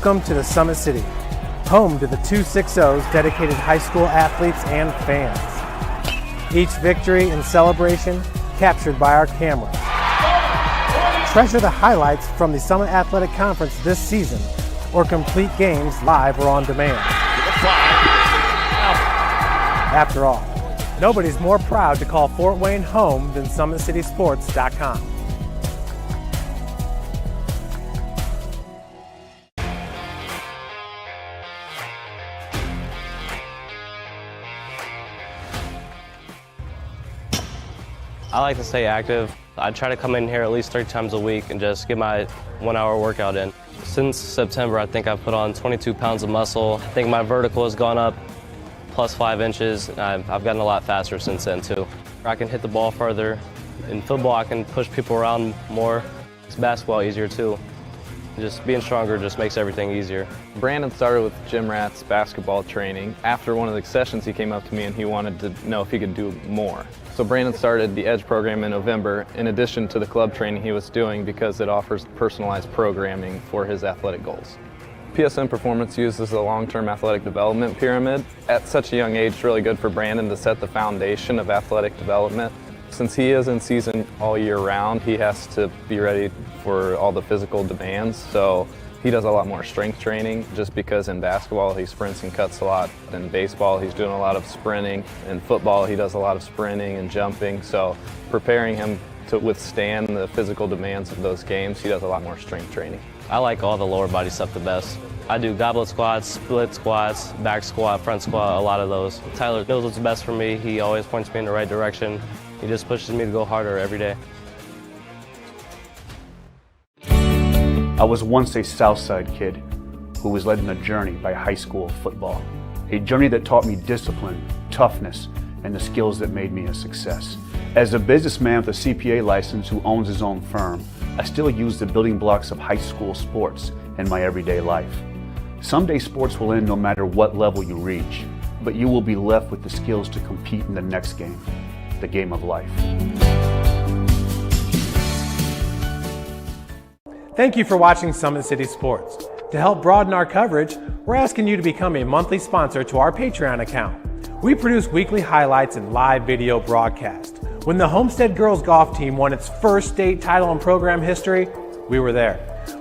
Welcome to the Summit City, home to the 260's dedicated high school athletes and fans. Each victory and celebration captured by our cameras. Treasure the highlights from the Summit Athletic Conference this season, or complete games live or on demand. After all, nobody's more proud to call Fort Wayne home than SummitCitySports.com. I like to stay active. I try to come in here at least 3 times a week and just get my 1-hour workout in. Since September, I think I've put on 22 pounds of muscle. I think my vertical has gone up plus 5 inches. I've gotten a lot faster since then too. I can hit the ball further. In football, I can push people around more. It's basketball easier too. Just being stronger just makes everything easier. Brandon started with Gym Rat's basketball training. After one of the sessions, he came up to me and he wanted to know if he could do more. So Brandon started the EDGE program in November, in addition to the club training he was doing, because it offers personalized programming for his athletic goals. PSN Performance uses the long-term athletic development pyramid. At such a young age, it's really good for Brandon to set the foundation of athletic development. Since he is in season all year round, he has to be ready for all the physical demands. So he does a lot more strength training, just because in basketball he sprints and cuts a lot. In baseball he's doing a lot of sprinting. In football he does a lot of sprinting and jumping. So preparing him to withstand the physical demands of those games, he does a lot more strength training. I like all the lower body stuff the best. I do goblet squats, split squats, back squat, front squat, a lot of those. Tyler knows what's best for me. He always points me in the right direction. He just pushes me to go harder every day. I was once a Southside kid who was led on a journey by high school football. A journey that taught me discipline, toughness, and the skills that made me a success. As a businessman with a CPA license who owns his own firm, I still use the building blocks of high school sports in my everyday life. Someday sports will end no matter what level you reach, but you will be left with the skills to compete in the next game, the game of life. Thank you for watching Summit City Sports. To help broaden our coverage, we're asking you to become a monthly sponsor to our Patreon account. We produce weekly highlights and live video broadcasts. When the Homestead girls golf team won its first state title in program history, we were there.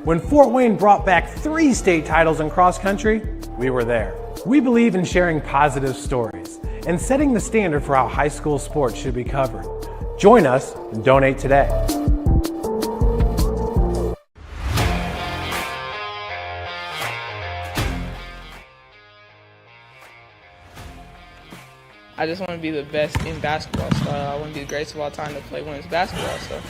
When Fort Wayne brought back 3 state titles in cross country, we were there. We believe in sharing positive stories and setting the standard for how high school sports should be covered. Join us and donate today. I just want to be the best in basketball, so I want to be the greatest of all time to play women's basketball. So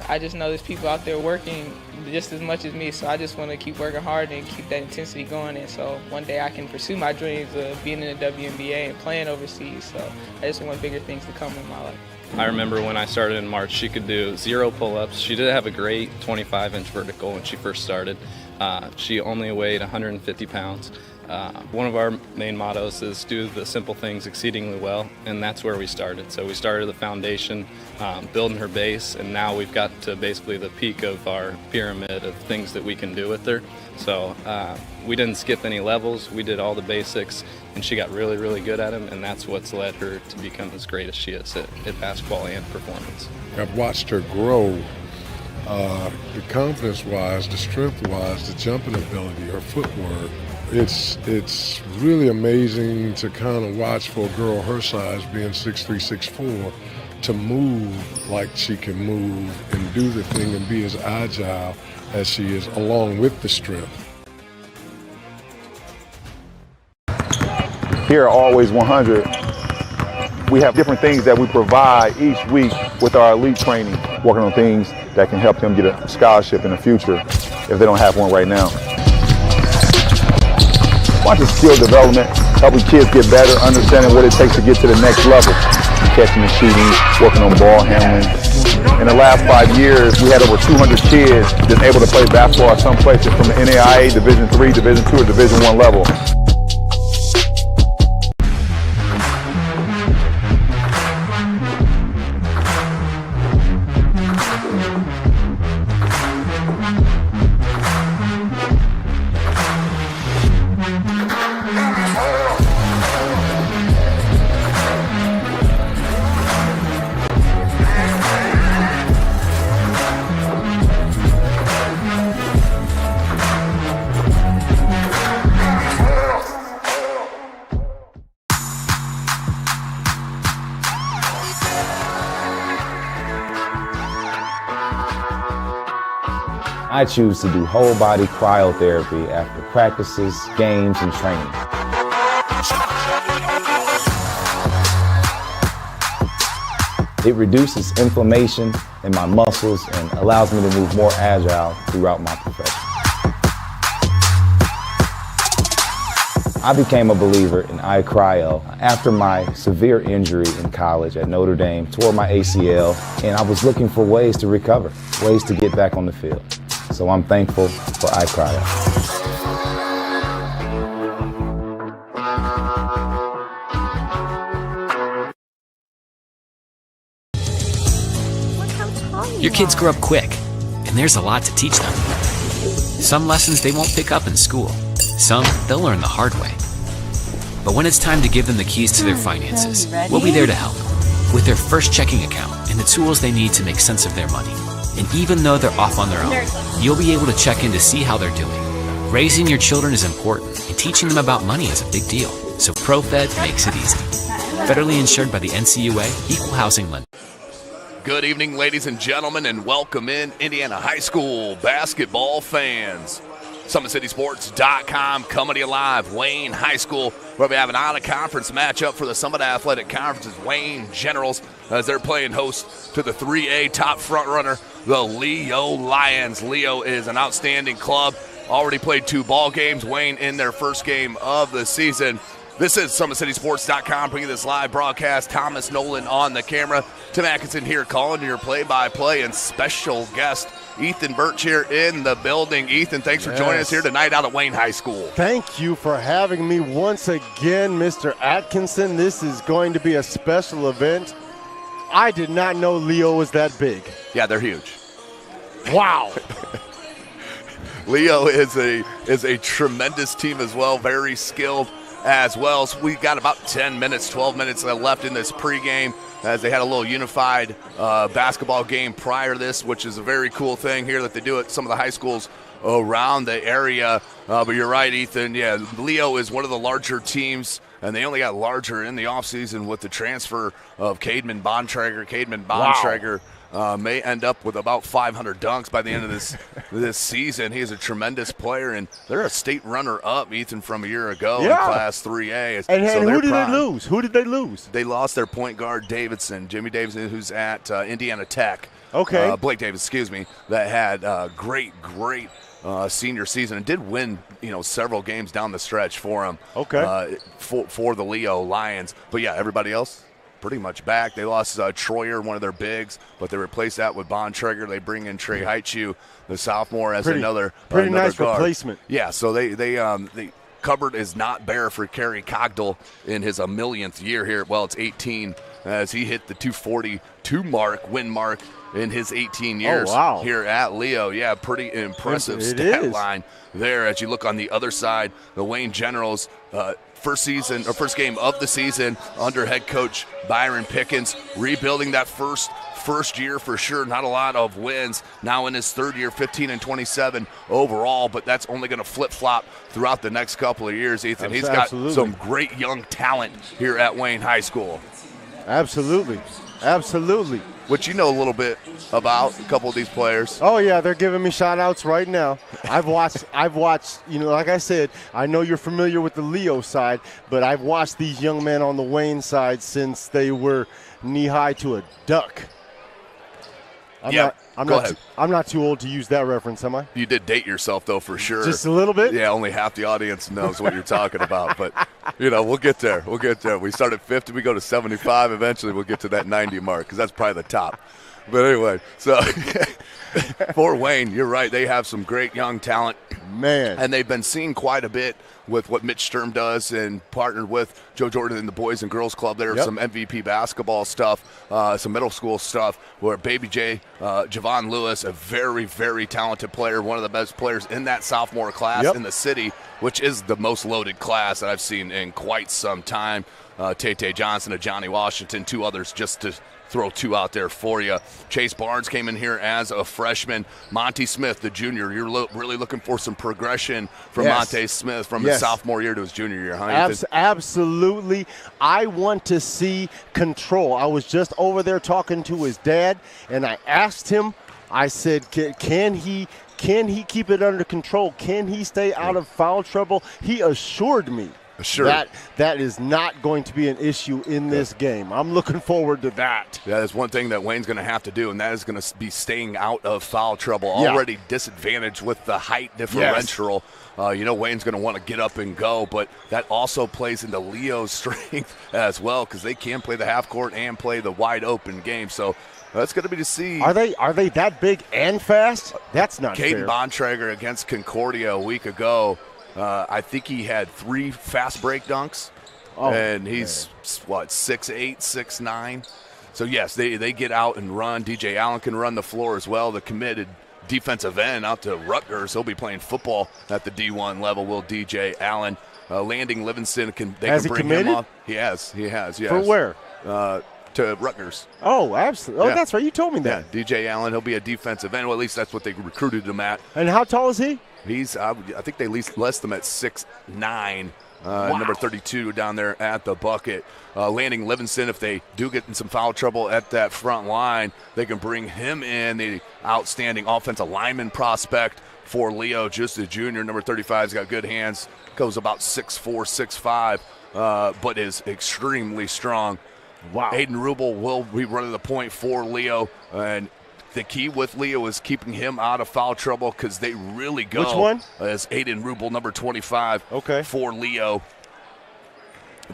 I just know there's people out there working just as much as me, so I just want to keep working hard and keep that intensity going. And so one day I can pursue my dreams of being in the WNBA and playing overseas. So I just want bigger things to come in my life. I remember when I started in March, she could do 0 pull-ups. She did have a great 25-inch vertical when she first started. She only weighed 150 pounds. One of our main mottos is do the simple things exceedingly well, and that's where we started. So we started the foundation, building her base, and now we've got to basically the peak of our pyramid of things that we can do with her. So we didn't skip any levels. We did all the basics, and she got really, really good at them, and that's what's led her to become as great as she is at basketball and performance. I've watched her grow, the confidence-wise, the strength-wise, the jumping ability, her footwork. It's really amazing to kind of watch for a girl her size, being 6'3", 6'4", to move like she can move and do the thing and be as agile as she is, along with the strength. Here at Always 100, we have different things that we provide each week with our elite training, working on things that can help them get a scholarship in the future if they don't have one right now. Watching skill development, helping kids get better, understanding what it takes to get to the next level. Catching and shooting, working on ball handling. In the last 5 years, we had over 200 kids that's able to play basketball at some places from the NAIA, Division III, Division II, or Division I level. I choose to do whole body cryotherapy after practices, games, and training. It reduces inflammation in my muscles and allows me to move more agile throughout my profession. I became a believer in iCryo after my severe injury in college at Notre Dame, tore my ACL, and I was looking for ways to recover, ways to get back on the field. So I'm thankful for iCryo. Your kids grow up quick, and there's a lot to teach them. Some lessons they won't pick up in school. Some they'll learn the hard way. But when it's time to give them the keys to their finances, we'll be there to help with their first checking account and the tools they need to make sense of their money. And even though they're off on their own, you'll be able to check in to see how they're doing. Raising your children is important, and teaching them about money is a big deal. So ProFed makes it easy. Federally insured by the NCUA, Equal Housing Lender. Good evening, ladies and gentlemen, and welcome in Indiana high school basketball fans. SummitCitySports.com coming to you live. Wayne High School, where we have an out-of-conference matchup for the Summit Athletic Conference's Wayne Generals, as they're playing host to the 3A top frontrunner, the Leo Lions. Leo is an outstanding club. Already played 2 ball games. Wayne in their first game of the season. This is SummitCitySports.com bringing this live broadcast. Thomas Nolan on the camera. Tim Atkinson here calling your play-by-play, and special guest Ethan Birch here in the building. Ethan, thanks for joining us here tonight out at Wayne High School. Thank you for having me once again, Mr. Atkinson. This is going to be a special event. I did not know Leo was that big. Yeah, they're huge. Wow. Leo is a tremendous team as well, very skilled as well. So we got about 10 minutes, 12 minutes left in this pregame, as they had a little unified basketball game prior to this, which is a very cool thing here that they do at some of the high schools around the area. But you're right, Ethan. Yeah, Leo is one of the larger teams, and they only got larger in the offseason with the transfer of Cademan Bontrager. Bontrager may end up with about 500 dunks by the end of this season. He is a tremendous player, and they're a state runner-up, Ethan, from a year ago in Class 3A. And who did they lose? Who did they lose? They lost their point guard, Jimmy Davidson, who's at Indiana Tech. Okay. Blake Davis, excuse me, that had great senior season and did win, several games down the stretch for him. Okay. For the Leo Lions. But, yeah, everybody else pretty much back. They lost Troyer, one of their bigs, but they replaced that with Bontrager. They bring in Trey Haichu, the sophomore, as another nice guard. Replacement. Yeah, so they cupboard is not bare for Kerry Cogdell in his 1,000,000th year here. Well, it's 18 as he hit the 242 win mark in his 18 years here at Leo. Yeah, pretty impressive stat line there. As you look on the other side, the Wayne Generals, first game of the season under head coach Byron Pickens, rebuilding that first year for sure. Not a lot of wins. Now in his third year, 15-27 overall, but that's only going to flip-flop throughout the next couple of years, Ethan. He's got some great young talent here at Wayne High School. Absolutely. Which you know a little bit about a couple of these players. Oh, yeah, they're giving me shout-outs right now. I've watched, like I said, I know you're familiar with the Leo side, but I've watched these young men on the Wayne side since they were knee-high to a duck. I'm not too old to use that reference, am I? You did date yourself, though, for sure. Just a little bit? Yeah, only half the audience knows what you're talking about. But, we'll get there. We start at 50, we go to 75. Eventually, we'll get to that 90 mark because that's probably the top. But anyway, so for Wayne, you're right. They have some great young talent. Man. And they've been seen quite a bit with what Mitch Sturm does and partnered with Joe Jordan and the Boys and Girls Club. There's some MVP basketball stuff, some middle school stuff where Baby J, Javon Lewis, a very, very talented player, one of the best players in that sophomore class in the city, which is the most loaded class that I've seen in quite some time. Tay Johnson and Johnny Washington, 2 others just to throw 2 out there for you. Chase Barnes came in here as a freshman. Monty Smith, the junior. You're really looking for some progression from Monte Smith from his sophomore year to his junior year, huh? Absolutely. I want to see control. I was just over there talking to his dad, and I asked him I said, can he keep it under control? Can he stay out of foul trouble? He assured me that is not going to be an issue in this game. I'm looking forward to that. Yeah, that's one thing that Wayne's going to have to do, and that is going to be staying out of foul trouble. Already disadvantaged with the height differential. Wayne's going to want to get up and go, but that also plays into Leo's strength as well, because they can play the half court and play the wide open game. So that's going to be to see. Are they that big and fast? That's not fair. Caden Bontrager against Concordia a week ago. I think he had 3 fast break dunks, and he's, 6'8", 6'9". So, yes, they get out and run. DJ Allen can run the floor as well. The committed defensive end out to Rutgers. He'll be playing football at the D1 level, will DJ Allen. Landing Livingston, Has he bring committed? him off. He has, yes. For where? To Rutgers. Oh, absolutely. Oh, that's right. You told me that. Yeah, DJ Allen, he'll be a defensive end. Well, at least that's what they recruited him at. And how tall is he? He's, I think they list him at 6'9", number 32 down there at the bucket. Landing Livingston, if they do get in some foul trouble at that front line, they can bring him in, the outstanding offensive lineman prospect for Leo, just a junior. Number 35 has got good hands, goes about 6'4", 6'5", but is extremely strong. Wow. Aiden Rubel will be running the point for Leo, and the key with Leo is keeping him out of foul trouble, because they really go. Which one? As Aiden Rubel, number 25, for Leo,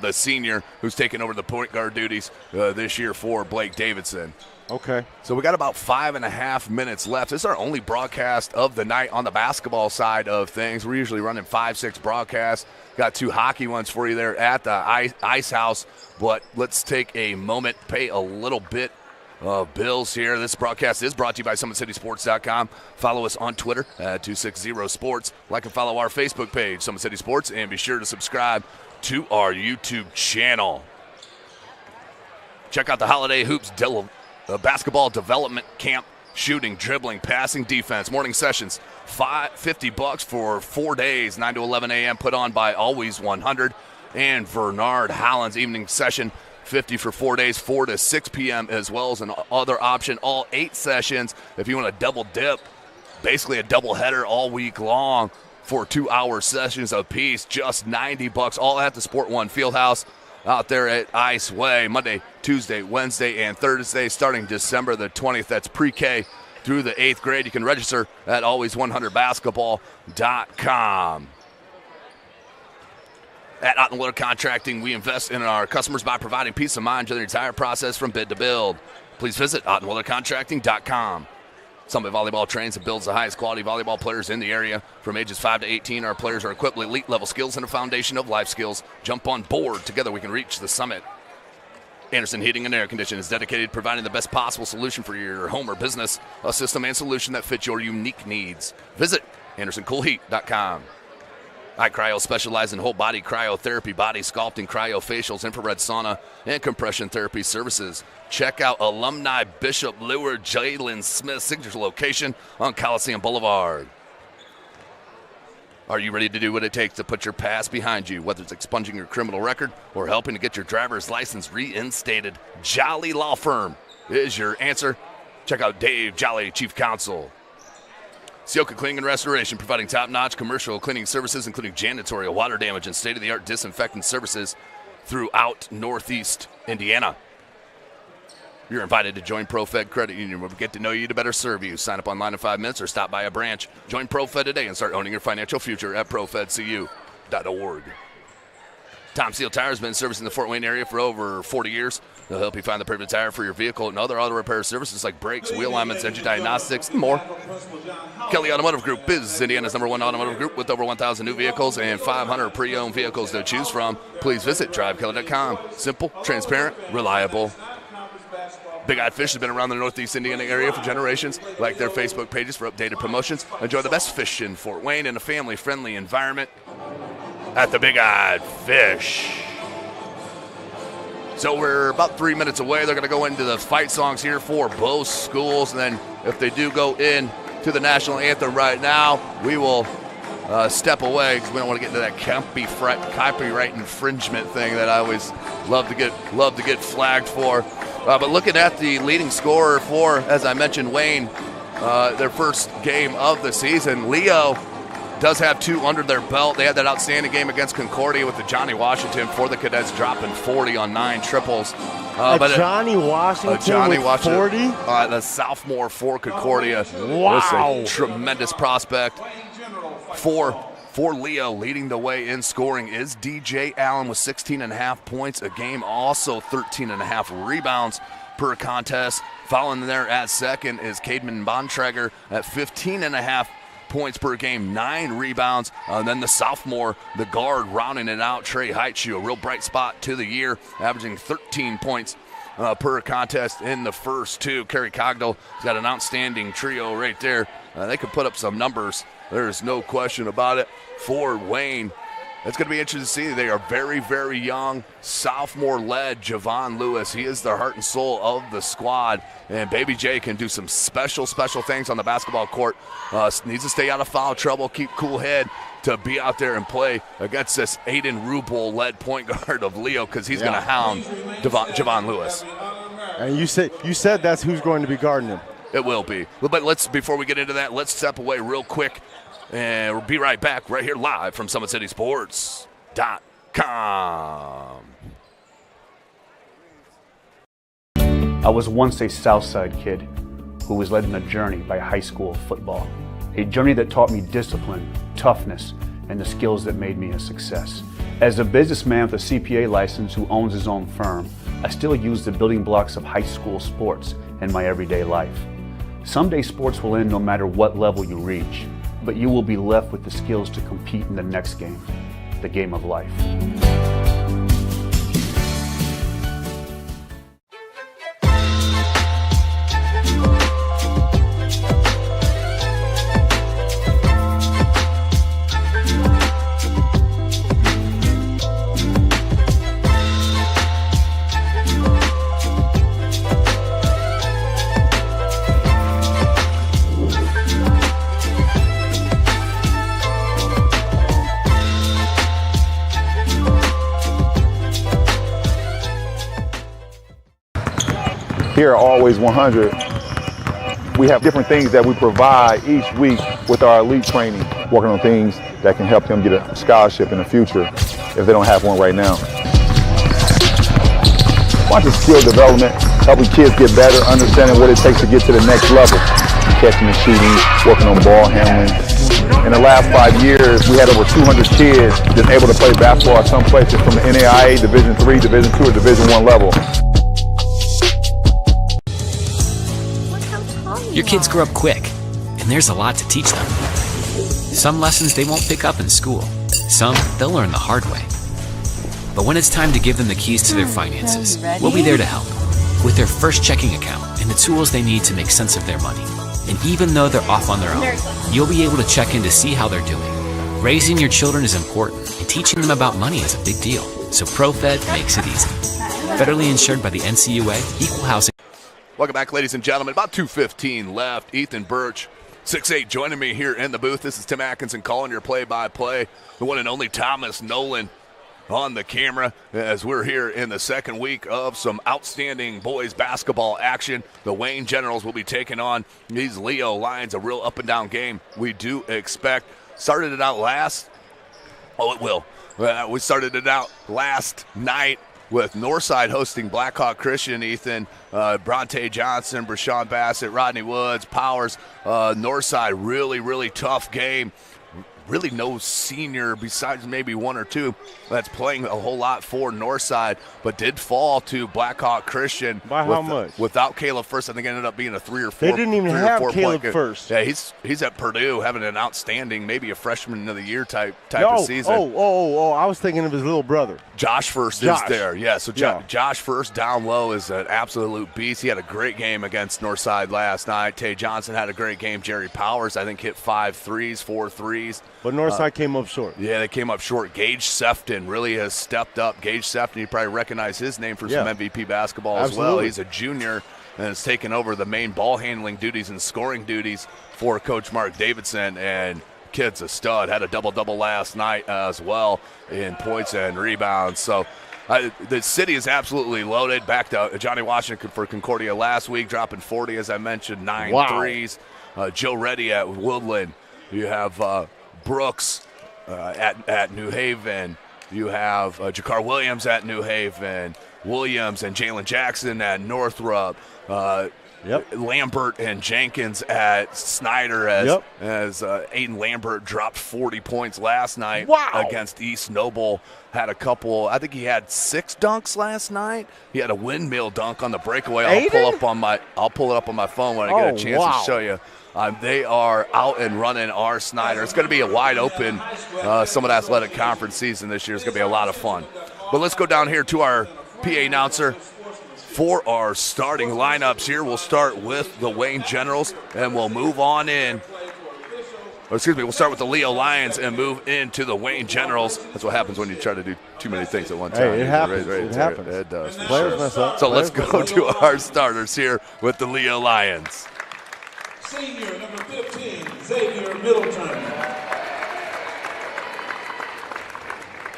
the senior who's taking over the point guard duties this year for Blake Davidson. Okay. So we got about 5.5 minutes left. This is our only broadcast of the night on the basketball side of things. We're usually running 5-6 broadcasts. Got 2 hockey ones for you there at the Ice House. But let's take a moment, pay a little bit of bills here. This broadcast is brought to you by SummitCitySports.com. Follow us on Twitter at 260sports. Like and follow our Facebook page, Summit City Sports, and be sure to subscribe to our YouTube channel. Check out the Holiday Hoops Basketball Development Camp. Shooting, dribbling, passing, defense. Morning sessions, $50 for 4 days, 9 to 11 a.m. Put on by Always 100. And Bernard Howland's evening session, $50 for 4 days, 4 to 6 p.m. as well as an other option. All 8 sessions if you want to double dip. Basically a double header all week long for 2-hour sessions apiece. Just $90. All at the Sport One Fieldhouse out there at Ice Way. Monday, Tuesday, Wednesday, and Thursday starting December the 20th. That's pre-K through the 8th grade. You can register at always100basketball.com. At Otten Wheeler Contracting, we invest in our customers by providing peace of mind during the entire process from bid to build. Please visit OttenWheelerContracting.com. Summit Volleyball trains and builds the highest quality volleyball players in the area. From ages 5 to 18, our players are equipped with elite-level skills and a foundation of life skills. Jump on board. Together we can reach the summit. Anderson Heating and Air Conditioning is dedicated to providing the best possible solution for your home or business, a system and solution that fits your unique needs. Visit AndersonCoolHeat.com. iCryo specializes in whole-body cryotherapy, body sculpting, cryofacials, infrared sauna, and compression therapy services. Check out alumni Bishop Lure Jalen Smith's signature location on Coliseum Boulevard. Are you ready to do what it takes to put your past behind you, whether it's expunging your criminal record or helping to get your driver's license reinstated? Jolly Law Firm is your answer. Check out Dave Jolly, Chief Counsel. Sioka Cleaning and Restoration, providing top-notch commercial cleaning services, including janitorial, water damage, and state-of-the-art disinfectant services throughout Northeast Indiana. You're invited to join ProFed Credit Union, where we get to know you to better serve you. Sign up online in 5 minutes or stop by a branch. Join ProFed today and start owning your financial future at profedcu.org. Tom Steele Tire has been servicing the Fort Wayne area for over 40 years. They'll help you find the perfect tire for your vehicle and other auto repair services like brakes, wheel alignments, engine diagnostics, and more. Kelly Automotive Group is Indiana's #1 automotive group with over 1,000 new vehicles and 500 pre-owned vehicles to choose from. Please visit drivekelly.com. Simple, transparent, reliable. Big Eyed Fish has been around the Northeast Indiana area for generations. Like their Facebook pages for updated promotions. Enjoy the best fish in Fort Wayne in a family-friendly environment at the Big Eyed Fish. So we're about 3 minutes away. They're going to go into the fight songs here for both schools. And then if they do go in to the national anthem right now, we will step away because we don't want to get into that copyright infringement thing that I always love to get flagged for. But looking at the leading scorer for, as I mentioned, Wayne, their first game of the season. Leo does have 2 under their belt. They had that outstanding game against Concordia with the Johnny Washington for the Cadets, dropping 40 on 9 triples. Johnny Washington with 40? The sophomore for Concordia. Wow. A tremendous prospect. For Leo, leading the way in scoring is DJ Allen with 16.5 points a game, also 13.5 rebounds per contest. Following there at second is Cademan Bontrager at 15.5 points per game, 9 rebounds. Then the sophomore, the guard, rounding it out, Trey Heitschu, a real bright spot to the year, averaging 13 points per contest in the first 2. Kerry Cogdell has got an outstanding trio right there. They could put up some numbers. There's no question about it. For Wayne, it's going to be interesting to see. They are very, very young, sophomore-led Javon Lewis. He is the heart and soul of the squad, and Baby J can do some special things on the basketball court. Needs to stay out of foul trouble, keep cool head to be out there and play against this Aiden Rubel-led point guard of Leo, because he's going to hound Javon Lewis. And you said that's who's going to be guarding him. It will be. But before we get into that, let's step away real quick. And we'll be right back right here live from SummitCitySports.com. I was once a Southside kid who was led on a journey by high school football. A journey that taught me discipline, toughness, and the skills that made me a success. As a businessman with a CPA license who owns his own firm, I still use the building blocks of high school sports in my everyday life. Someday sports will end no matter what level you reach, but you will be left with the skills to compete in the next game, the game of life. Here at Always 100, we have different things that we provide each week with our elite training, working on things that can help them get a scholarship in the future if they don't have one right now. Bunch of skill development, helping kids get better, understanding what it takes to get to the next level. Catching and shooting, working on ball handling. In the last 5 years, we had over 200 kids that's able to play basketball at some places from the NAIA, Division III, Division II, or Division I level. Your kids grow up quick, and there's a lot to teach them. Some lessons they won't pick up in school. Some they'll learn the hard way. But when it's time to give them the keys to their finances, we'll be there to help. With their first checking account and the tools they need to make sense of their money. And even though they're off on their own, you'll be able to check in to see how they're doing. Raising your children is important, and teaching them about money is a big deal. So ProFed makes it easy. Federally insured by the NCUA, Equal Housing. Welcome back, ladies and gentlemen. About 2:15 left. Ethan Birch, 6'8", joining me here in the booth. This is Tim Atkinson calling your play-by-play. The one and only Thomas Nolan on the camera as we're here in the second week of some outstanding boys basketball action. The Wayne Generals will be taking on these Leo Lions, a real up-and-down game we do expect. Started it out last. Oh, it will. We started it out last night with Northside hosting Blackhawk Christian, Ethan. Bronte Johnson, Brashawn Bassett, Rodney Woods, Powers. Northside, really, really tough game. Really no senior besides maybe one or two that's playing a whole lot for Northside, but did fall to Blackhawk Christian. By how much? Without Caleb First, I think it ended up being a 3 or 4. They didn't even have Caleb First. Yeah, he's at Purdue having an outstanding, maybe a freshman of the year type of season. I was thinking of his little brother. Josh First is there. Yeah, so Josh First down low is an absolute beast. He had a great game against Northside last night. Tay Johnson had a great game. Jerry Powers, I think, hit 5 threes, 4 threes. But Northside came up short. Yeah, they came up short. Gage Sefton really has stepped up. Gage Sefton, you probably recognize his name for some MVP basketball as well. He's a junior and has taken over the main ball handling duties and scoring duties for Coach Mark Davidson. And kid's a stud. Had a double-double last night as well in points and rebounds. So the city is absolutely loaded. Back to Johnny Washington for Concordia last week, dropping 40, as I mentioned, 9 threes. Joe Reddy at Woodland. You have Brooks at New Haven. You have Jakar Williams at New Haven. Williams and Jalen Jackson at Northrop. Lambert and Jenkins at Snyder as Aiden Lambert dropped 40 points last night against East Noble. Had a couple, I think he had 6 dunks last night. He had a windmill dunk on the breakaway. I'll pull it up on my phone when I get a chance to show you. They are out and running our Snyder. It's going to be a wide open Summit Athletic Conference season this year. It's going to be a lot of fun. But let's go down here to our PA announcer for our starting lineups here. We'll start with the Wayne Generals, and we'll move on in. We'll start with the Leo Lions and move into the Wayne Generals. That's what happens when you try to do too many things at one time. Hey, it happens. It happens. It does. Players mess up. So let's go to our starters here with the Leo Lions. Senior number 15, Xavier Middleton.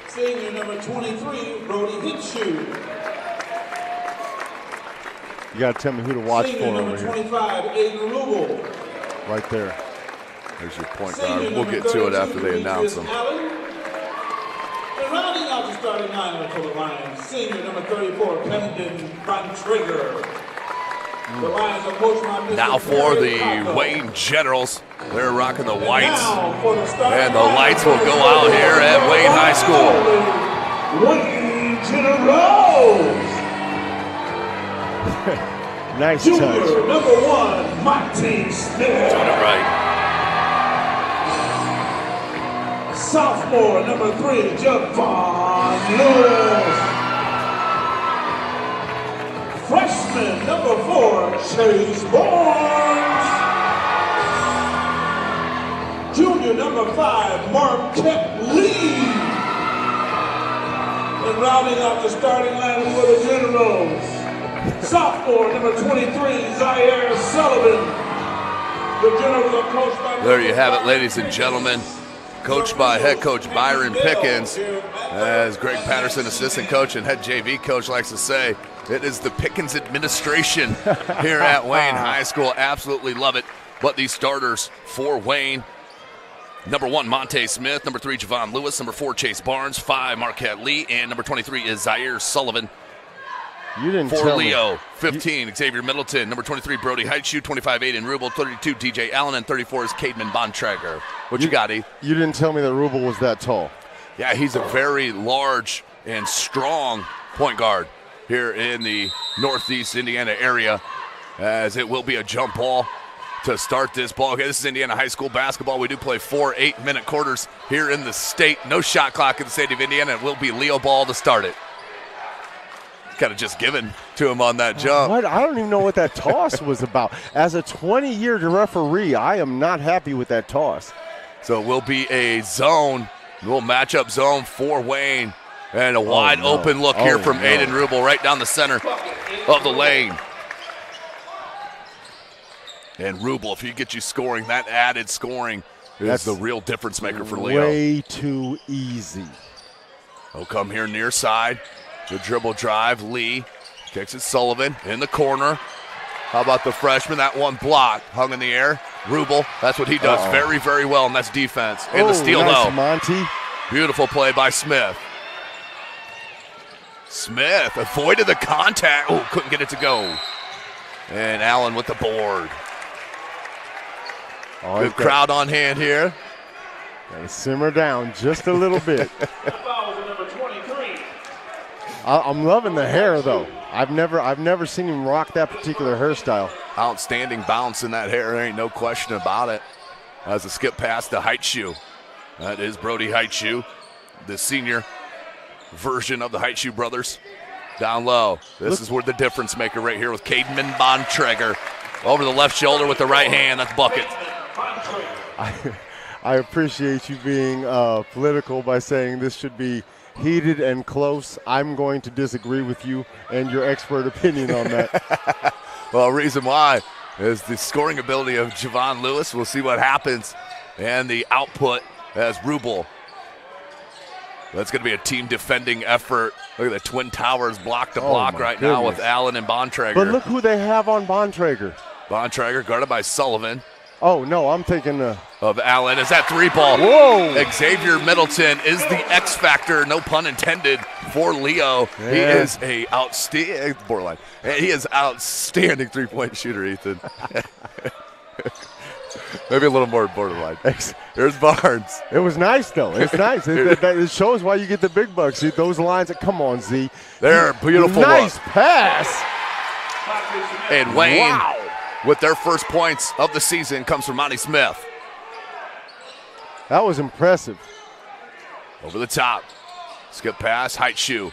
Senior number 23, Brody Hitshoe. You got to tell me who to watch Senior for number over 25, Aiden Rubel. Right there. There's your point guard. We'll get to it after they announce them. And rounding out the starting lineup for the Lions, senior number 34, Pendon Bontrager. The Lions are coached by Mr. Now for the Wayne Generals. They're rocking the whites. And the lights will go out here at Wayne High School. Wayne Generals. Nice Junior, touch. number 1, Monty Smith. Doing it right. Sophomore, number 3, Javon Lewis. Freshman, number 4, Chase Barnes. Junior, number 5, Marquette Lee. And rounding out the starting lineup for the Generals, sophomore, number 23, Zaire Sullivan. The Generals are coached by... There you have it, ladies and gentlemen. Coached by head coach Byron Pickens. As Greg Patterson, assistant coach and head JV coach, likes to say, it is the Pickens administration here at Wayne High School. Absolutely love it. But these starters for Wayne: number 1, Monte Smith. Number 3, Javon Lewis. Number 4, Chase Barnes. 5, Marquette Lee. And number 23 is Zaire Sullivan. You didn't for tell Leo. me. 15, Xavier Middleton. Number 23, Brody Heitshoe. 25, Aiden Rubel. 32, DJ Allen. And 34 is Cademan Bontrager. What you got, E? You didn't tell me that Rubel was that tall. Yeah, he's a very large and strong point guard here in the Northeast Indiana area, as it will be a jump ball to start this ball. Okay, this is Indiana High School basketball. We do play 4 8-minute quarters here in the state. No shot clock in the state of Indiana. It will be Leo ball to start it. Kind of just given to him on that jump. What? I don't even know what that toss was about. As a 20-year referee, I am not happy with that toss. So it will be a zone, a little matchup zone for Wayne. And a wide open look here from Aiden Rubel right down the center of the lane. And Rubel, if he gets you scoring, that added scoring is the real difference maker for Leo. Way too easy. He'll come here near side. The dribble drive. Lee kicks it. Sullivan in the corner. How about the freshman? That one block hung in the air. Rubel, that's what he does very, very well, and that's defense. And the steal, nice, though. Monty. Beautiful play by Smith. Smith avoided the contact. Oh, couldn't get it to go. And Allen with the board. Good crowd on hand here. They simmer down just a little bit. I'm loving the hair, though. I've never seen him rock that particular hairstyle. Outstanding bounce in that hair. There ain't no question about it. As a skip pass to Heitshoe. That is Brody Heitshoe, the senior version of the Heitshoe brothers. Down low. This is where the difference maker right here with Cademan Bontrager. Over the left shoulder with the right hand. That's bucket. I appreciate you being political by saying this should be heated and close. I'm going to disagree with you and your expert opinion on that. Well, reason why is the scoring ability of Javon Lewis. We'll see what happens. And the output as Rubel. That's going to be a team defending effort. Look at the Twin Towers block to block right now with Allen and Bontrager. But look who they have on Bontrager. Bontrager guarded by Sullivan. Oh, no, I'm thinking of Allen. Is that 3 ball? Whoa! Xavier Middleton is the X factor, no pun intended, for Leo. Yeah. He is a outstanding borderline. He is outstanding 3-point shooter, Ethan. Maybe a little more borderline. Here's Barnes. It was nice, though. It's nice. It shows why you get the big bucks. See, those lines. Come on, Z. They're beautiful. Nice pass. And Wayne, wow, with their first points of the season, comes from Monty Smith. That was impressive. Over the top. Skip pass, height shoe.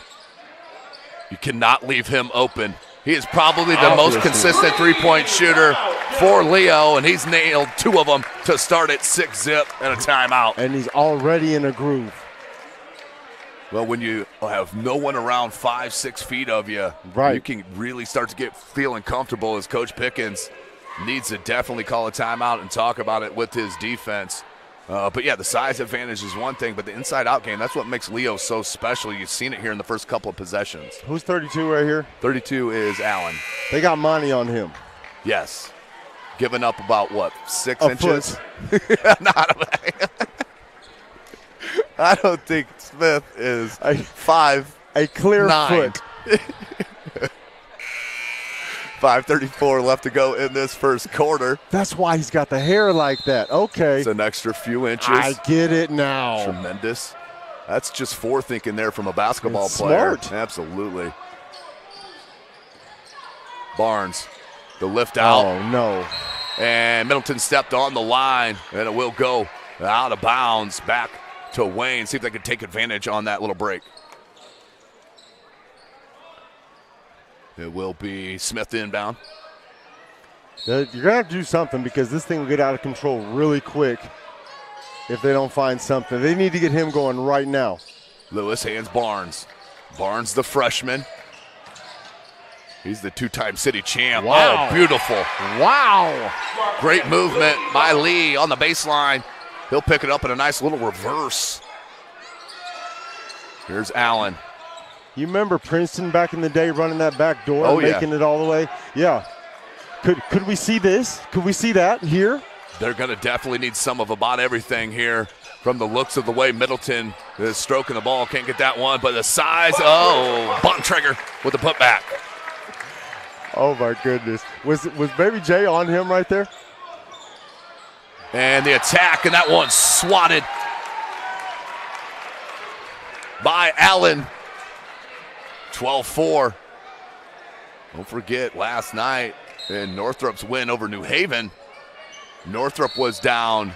You cannot leave him open. He is probably the most consistent 3-point shooter for Leo, and he's nailed 2 of them to start at 6-zip and a timeout. And he's already in a groove. Well, when you have no one around 5-6 feet of you, right, you can really start to get feeling comfortable, as Coach Pickens needs to definitely call a timeout and talk about it with his defense. But, yeah, the size advantage is one thing, but the inside-out game, that's what makes Leo so special. You've seen it here in the first couple of possessions. Who's 32 right here? 32 is Allen. They got money on him. Yes. Giving up about, what, 6 a inches? I don't think Smith is 5'9". A clear foot. 5:34 left to go in this first quarter. That's why he's got the hair like that. Okay. It's an extra few inches. I get it now. Tremendous. That's just forethinking there from a basketball It's player. smart. Absolutely. Barnes, the lift out. Oh, no. And Middleton stepped on the line, and it will go out of bounds back to Wayne. See if they can take advantage on that little break. It will be Smith inbound. You're going to have to do something because this thing will get out of control really quick if they don't find something. They need to get him going right now. Lewis hands Barnes. Barnes, the freshman. He's the 2-time city champ. Wow. Oh, beautiful. Wow. Great movement by Lee on the baseline. He'll pick it up in a nice little reverse. Here's Allen. You remember Princeton back in the day running that back door and making it all the way? Yeah. Could we see this? Could we see that here? They're going to definitely need some of about everything here from the looks of the way Middleton is stroking the ball. Can't get that one, but the size. Oh, Bontrager with the putback. Oh, my goodness. Was Baby J on him right there? And the attack, and that one swatted by Allen. 12-4. Don't forget, last night in Northrop's win over New Haven, Northrop was down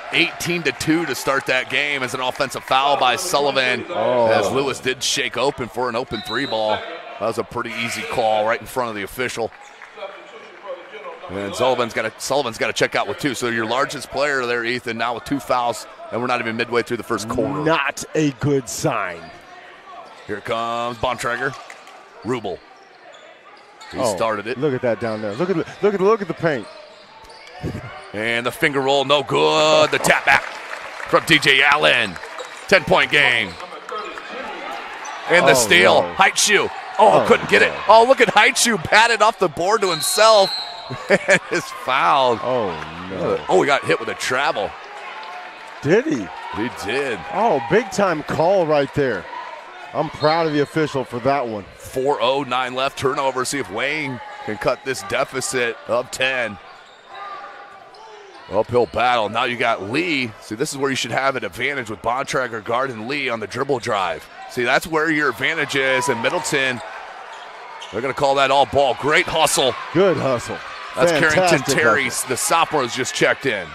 18-2 to start that game as an offensive foul by Sullivan, as Lewis did shake open for an open 3-ball. That was a pretty easy call right in front of the official. And Sullivan's got to check out with 2. So your largest player there, Ethan, now with 2 fouls, and we're not even midway through the first quarter. Not a good sign. Here comes Bontrager. Rubel. He started it. Look at that down there. Look at the paint. And the finger roll, no good. The tap back from DJ Allen. 10-point game. And the steal. No. Height shoe. Couldn't get it. Oh, look at Height shoe batted off the board to himself. And is fouled. Oh, no. Oh, he got hit with a travel. Did he? He did. Oh, big time call right there. I'm proud of the official for that one. 4:09 left. Turnover. See if Wayne can cut this deficit of 10. Uphill battle. Now you got Lee. See, this is where you should have an advantage with Bontrager guarding Lee on the dribble drive. See, that's where your advantage is. And Middleton, they're going to call that all ball. Great hustle. Good hustle. That's Fantastic Carrington Terry. hustle. The sophomore has just checked in.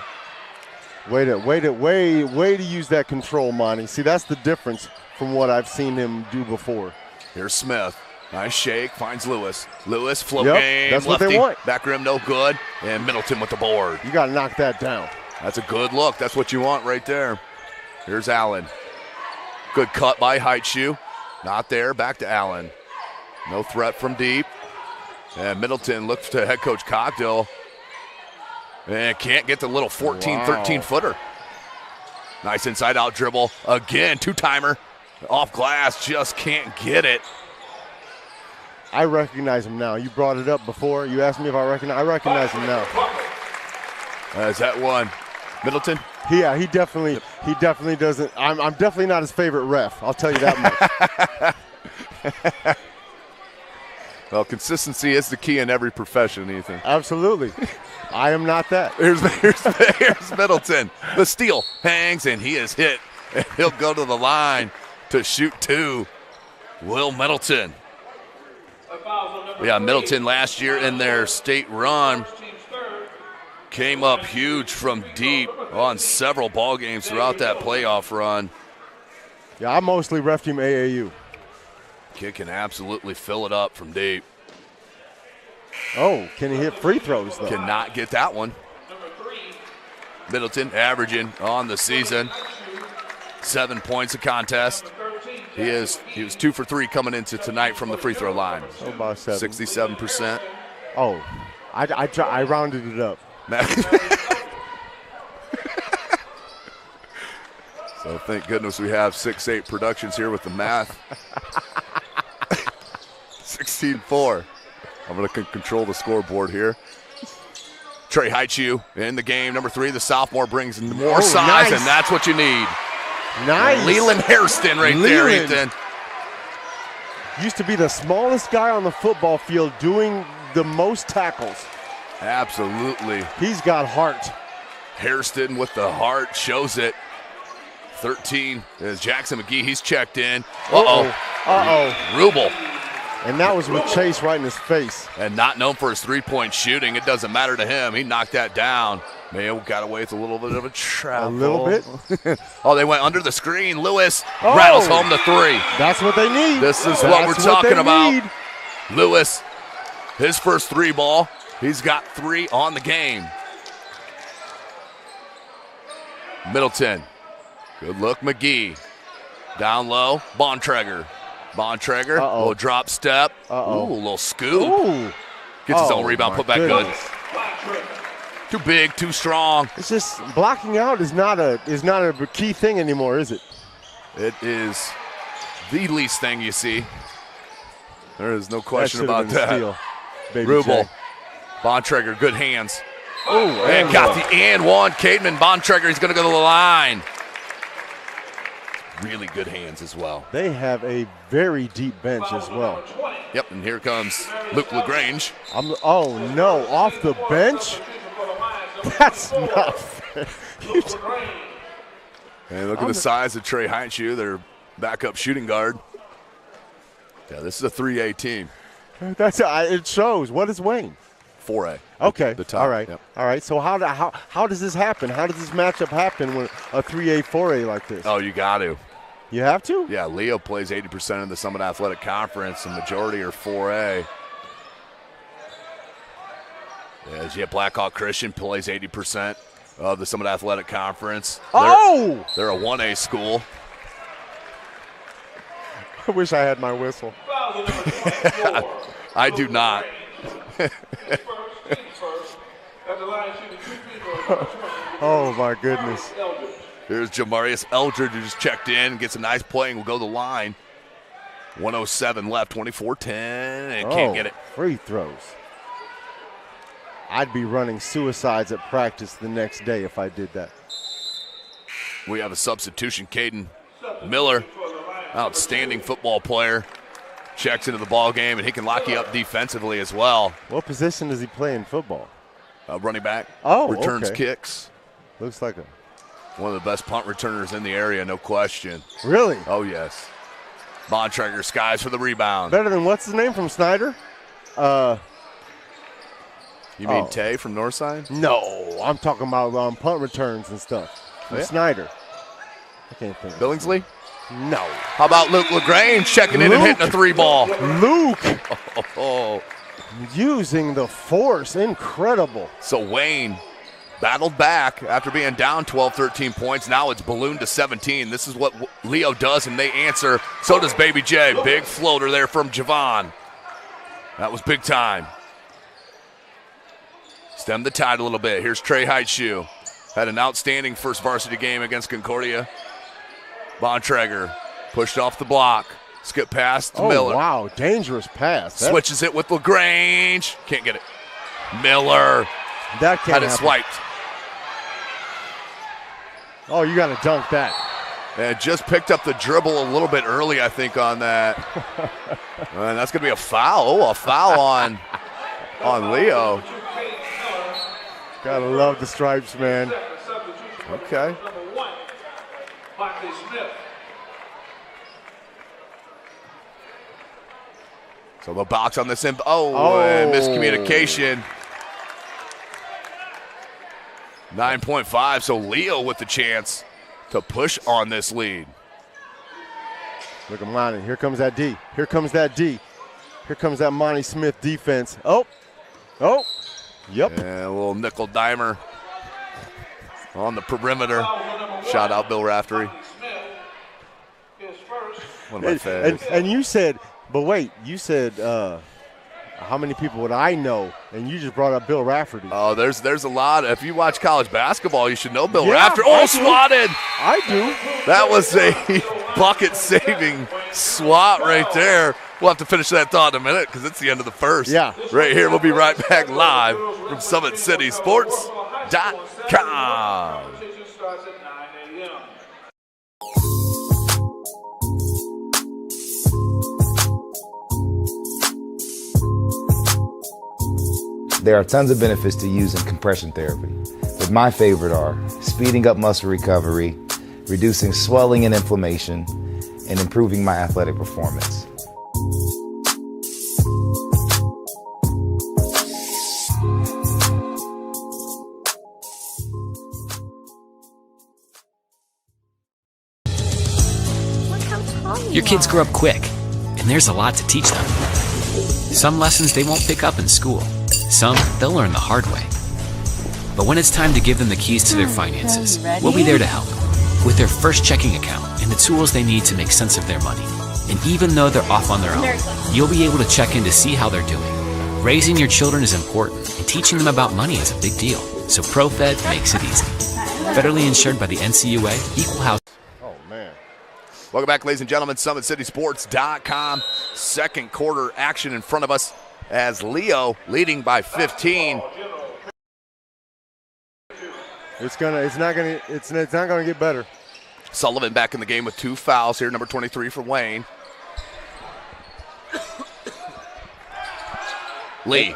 Way to use that control, Monty. See, that's the difference from what I've seen him do before. Here's Smith. Nice shake. Finds Lewis. Lewis, float Yep, game. that's what lefty. they want. Back rim, no good. And Middleton with the board. You got to knock that down. That's a good look. That's what you want right there. Here's Allen. Good cut by Height shoe. Not there. Back to Allen. No threat from deep. And Middleton looks to head coach Cogdill. And can't get the little 13-footer. Nice inside-out dribble. Again, 2-timer. Off glass, just can't get it. I recognize him now. You brought it up before. You asked me if I recognize him now. Is that one Middleton? Yeah, he definitely doesn't. I'm definitely not his favorite ref. I'll tell you that much. Well, consistency is the key in every profession, Ethan. Absolutely. I am not that. Here's Middleton. The steal hangs, and he is hit. And he'll go to the line to shoot 2. Will Middleton. Yeah, Middleton last year in their state run came up huge from deep on several ball games throughout that playoff run. Yeah, I mostly reffed him AAU. Kid can absolutely fill it up from deep. Oh, can he hit free throws, though? Cannot get that one. Middleton averaging on the season 7 points a contest. He was 2 for 3 coming into tonight from the free throw line. Oh, about 7. 67%. Oh, I rounded it up. So thank goodness we have 6'8" Productions here with the math. 16-4. I'm going to control the scoreboard here. Trey Heichu in the game. Number 3, the sophomore brings more size, nice. And that's what you need. Nice. Leland Hairston there, Ethan. Used to be the smallest guy on the football field doing the most tackles. Absolutely. He's got heart. Hairston with the heart shows it. 13 is Jackson McGee. He's checked in. Rubel. And that was with Chase right in his face. And not known for his three-point shooting. It doesn't matter to him. He knocked that down. Mayo got away with a little bit of a travel. A little bit. Oh, they went under the screen. Lewis rattles home the 3. That's what they need. This is what we're talking about. Lewis, his first 3 ball. He's got 3 on the game. Middleton. Good look, McGee. Down low, Bontrager. Bontrager, little drop step. Ooh, a little scoop. Ooh. Gets his own rebound, put back good. Too big, too strong. It's just blocking out is not a key thing anymore, is it? It is the least thing you see. There is no question about that. Steal, Rubel, Bontrager, good hands. Oh, and got the and one. Cademan Bontrager, he's going to go to the line. Really good hands as well. They have a very deep bench as well. Yep, and here comes Luke LaGrange. Oh, no, off the bench? That's not fair. And look at the size of Trey Heichu, their backup shooting guard. Yeah, this is a 3A team. It shows. What is Wayne? 4A. Okay. The top. All right. Yep. All right. So how does this happen? How does this matchup happen with a 3A, 4A like this? Oh, you got to. You have to? Yeah, Leo plays 80% in the Summit Athletic Conference. The majority are 4A. Yeah, Blackhawk Christian plays 80% of the Summit Athletic Conference. They're a 1A school. I wish I had my whistle. I do not. Oh, my goodness. Here's Jamarius Eldridge, who just checked in, gets a nice play, and will go to the line. 1:07 left, 24-10, and can't get it. Free throws. I'd be running suicides at practice the next day if I did that. We have a substitution. Caden Miller, outstanding football player, checks into the ball game, and he can lock you up defensively as well. What position does he play in football? Running back. Oh, returns okay. kicks. Looks like one of the best punt returners in the area, no question. Really? Oh, yes. Bontrager skies for the rebound. Better than what's his name from Snyder? You mean Tay from Northside? No, I'm talking about punt returns and stuff. From Snyder. I can't think. Billingsley? No. How about Luke LaGrange checking in and hitting a 3-ball? Luke! Using the force. Incredible. So Wayne battled back after being down 12, 13 points. Now it's ballooned to 17. This is what Leo does, and they answer. So does Baby J. Big floater there from Javon. That was big time. Stem the tide a little bit. Here's Trey Heichu. Had an outstanding first varsity game against Concordia. Bontrager pushed off the block. Skip past to Miller. Oh, wow. Dangerous pass. Switches it with LaGrange. Can't get it. Miller that can't had it happen. swiped. Oh, you got to dunk that. And just picked up the dribble a little bit early, I think, on that. And that's going to be a foul. Oh, a foul on Leo. Gotta love the stripes, man. Okay. So the box on this. Miscommunication. 9.5. So Leo with the chance to push on this lead. Look at Monty. Here comes that D. Here comes that D. Here comes that Monty Smith defense. Oh. Yep. And a little nickel dimer on the perimeter. Shout out Bill Raftery. One of my favorites. And you said, but wait, you said how many people would I know? And you just brought up Bill Raftery. Oh, there's a lot. If you watch college basketball, you should know Bill Raftery. Oh, swatted. I do. That was a bucket-saving swat right there. We'll have to finish that thought in a minute because it's the end of the first. Yeah. Right here, we'll be right back live from SummitCitySports.com. There are tons of benefits to using compression therapy, but my favorite are speeding up muscle recovery, reducing swelling and inflammation, and improving my athletic performance. Your kids grow up quick, and there's a lot to teach them. Some lessons they won't pick up in school. Some they'll learn the hard way. But when it's time to give them the keys to their finances, we'll be there to help with their first checking account and the tools they need to make sense of their money. And even though they're off on their own, you'll be able to check in to see how they're doing. Raising your children is important, and teaching them about money is a big deal. So ProFed makes it easy. Federally insured by the NCUA, Equal House. Oh, man. Welcome back, ladies and gentlemen. SummitCitySports.com. Second quarter action in front of us as Leo leading by 15. It's not gonna get better. Sullivan back in the game with 2 fouls here, number 23 for Wayne. Lee.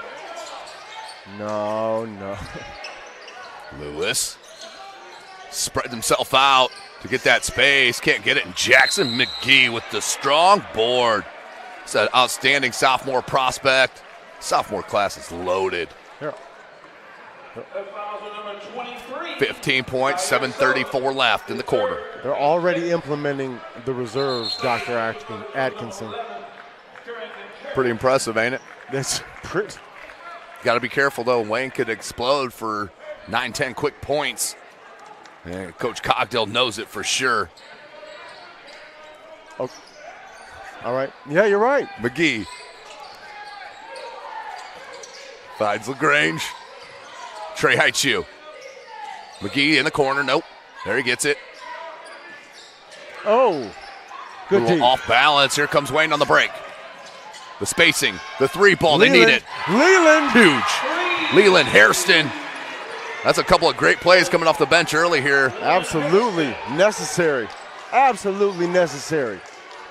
No. Lewis spread himself out to get that space. Can't get it. And Jackson McGee with the strong board. It's an outstanding sophomore prospect. Sophomore class is loaded. 15 points, 7:34 left in the quarter. They're already implementing the reserves, Dr. Atkinson. Pretty impressive, ain't it? That's pretty. Got to be careful, though. Wayne could explode for 9-10 quick points. And Coach Cogdill knows it for sure. Oh. All right. Yeah, you're right. McGee finds LaGrange. Trey Haichu. McGee in the corner. Nope. There he gets it. Oh. Good D. Off balance. Here comes Wayne on the break. The spacing. The 3 ball. They need it. Leland. Huge. Leland Hairston. That's a couple of great plays coming off the bench early here. Absolutely necessary. Absolutely necessary.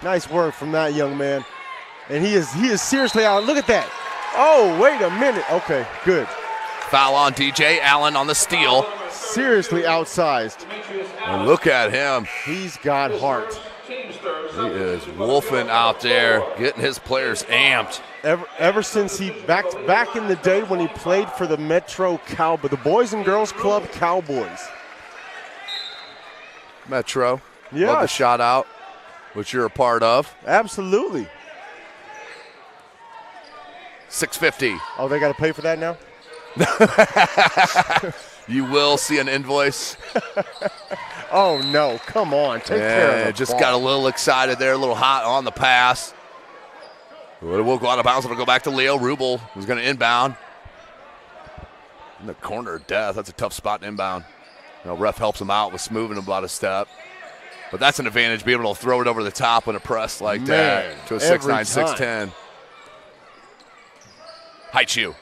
Nice work from that young man. And he is seriously out. Look at that. Oh, wait a minute. Okay, good. Foul on DJ Allen on the steal. Seriously outsized. And look at him. He's got heart. He is wolfing out there, getting his players amped. Ever since he back in the day when he played for the Metro Cowboys, the Boys and Girls Club Cowboys. Metro. Yeah. Love the shout out, which you're a part of. Absolutely. 650. Oh, they got to pay for that now? You will see an invoice. Oh, no. Come on. Take care of it. Just got a little excited there, a little hot on the pass. We'll go out of bounds. It'll go back to Leo. Rubel was going to inbound. In the corner of death. That's a tough spot to inbound. Ref helps him out with smoothing about a step. But that's an advantage, be able to throw it over the top in a press like that to a 6'9", 6'10". Haichu.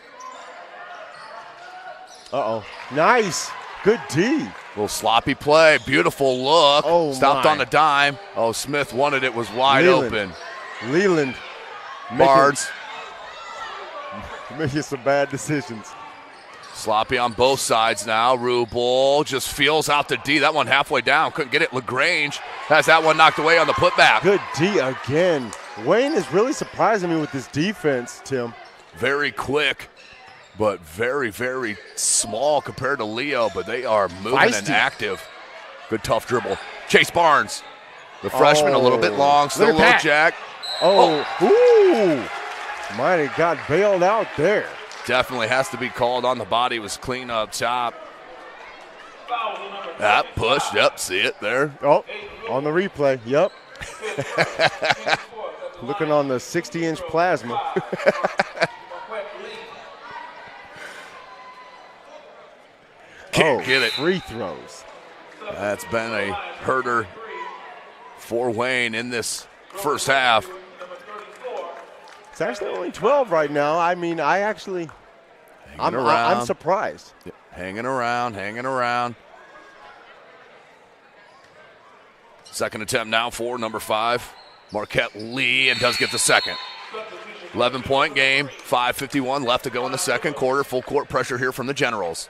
Uh-oh. Nice. Good D. Little sloppy play. Beautiful look. Oh, stopped my. on a dime. Oh, Smith wanted it. Was wide open. Leland. Barnes. Making some bad decisions. Sloppy on both sides now. Rubel just feels out the D. That one halfway down. Couldn't get it. LaGrange has that one knocked away on the putback. Good D again. Wayne is really surprising me with this defense, Tim. Very quick, but very, very small compared to Leo, but they are moving and active. Good tough dribble. Chase Barnes, the freshman, a little bit long, still a little jack. Ooh. Might have got bailed out there. Definitely has to be called on the body. Was clean up top. That push, yep, see it there. Oh, on the replay, yep. Looking on the 60-inch plasma. Can't get it. Free throws. That's been a herder for Wayne in this first half. It's actually only 12 right now. I mean, I'm surprised. Hanging around. Second attempt now for number 5, Marquette Lee, and does get the second. 11-point game, 5:51 left to go in the second quarter. Full court pressure here from the Generals.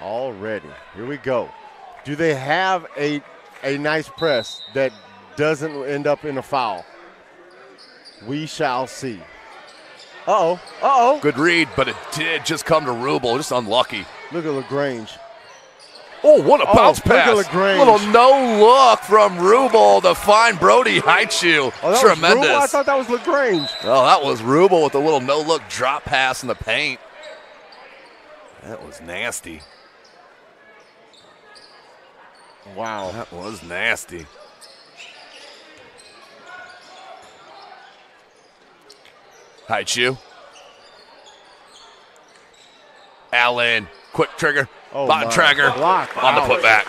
Already. Here we go. Do they have a nice press that doesn't end up in a foul? We shall see. Uh-oh. Good read, but it did just come to Rubel. Just unlucky. Look at LaGrange. Oh, what a bounce pass. Look at LaGrange. Little no look from Rubel to find Brody Haichu. Oh, Tremendous. Was Rubel? I thought that was LaGrange. Oh, that was Rubel with a little no look drop pass in the paint. That was nasty. Wow. That was nasty. Haichu. Allen. Quick trigger. Bontrager on the putback.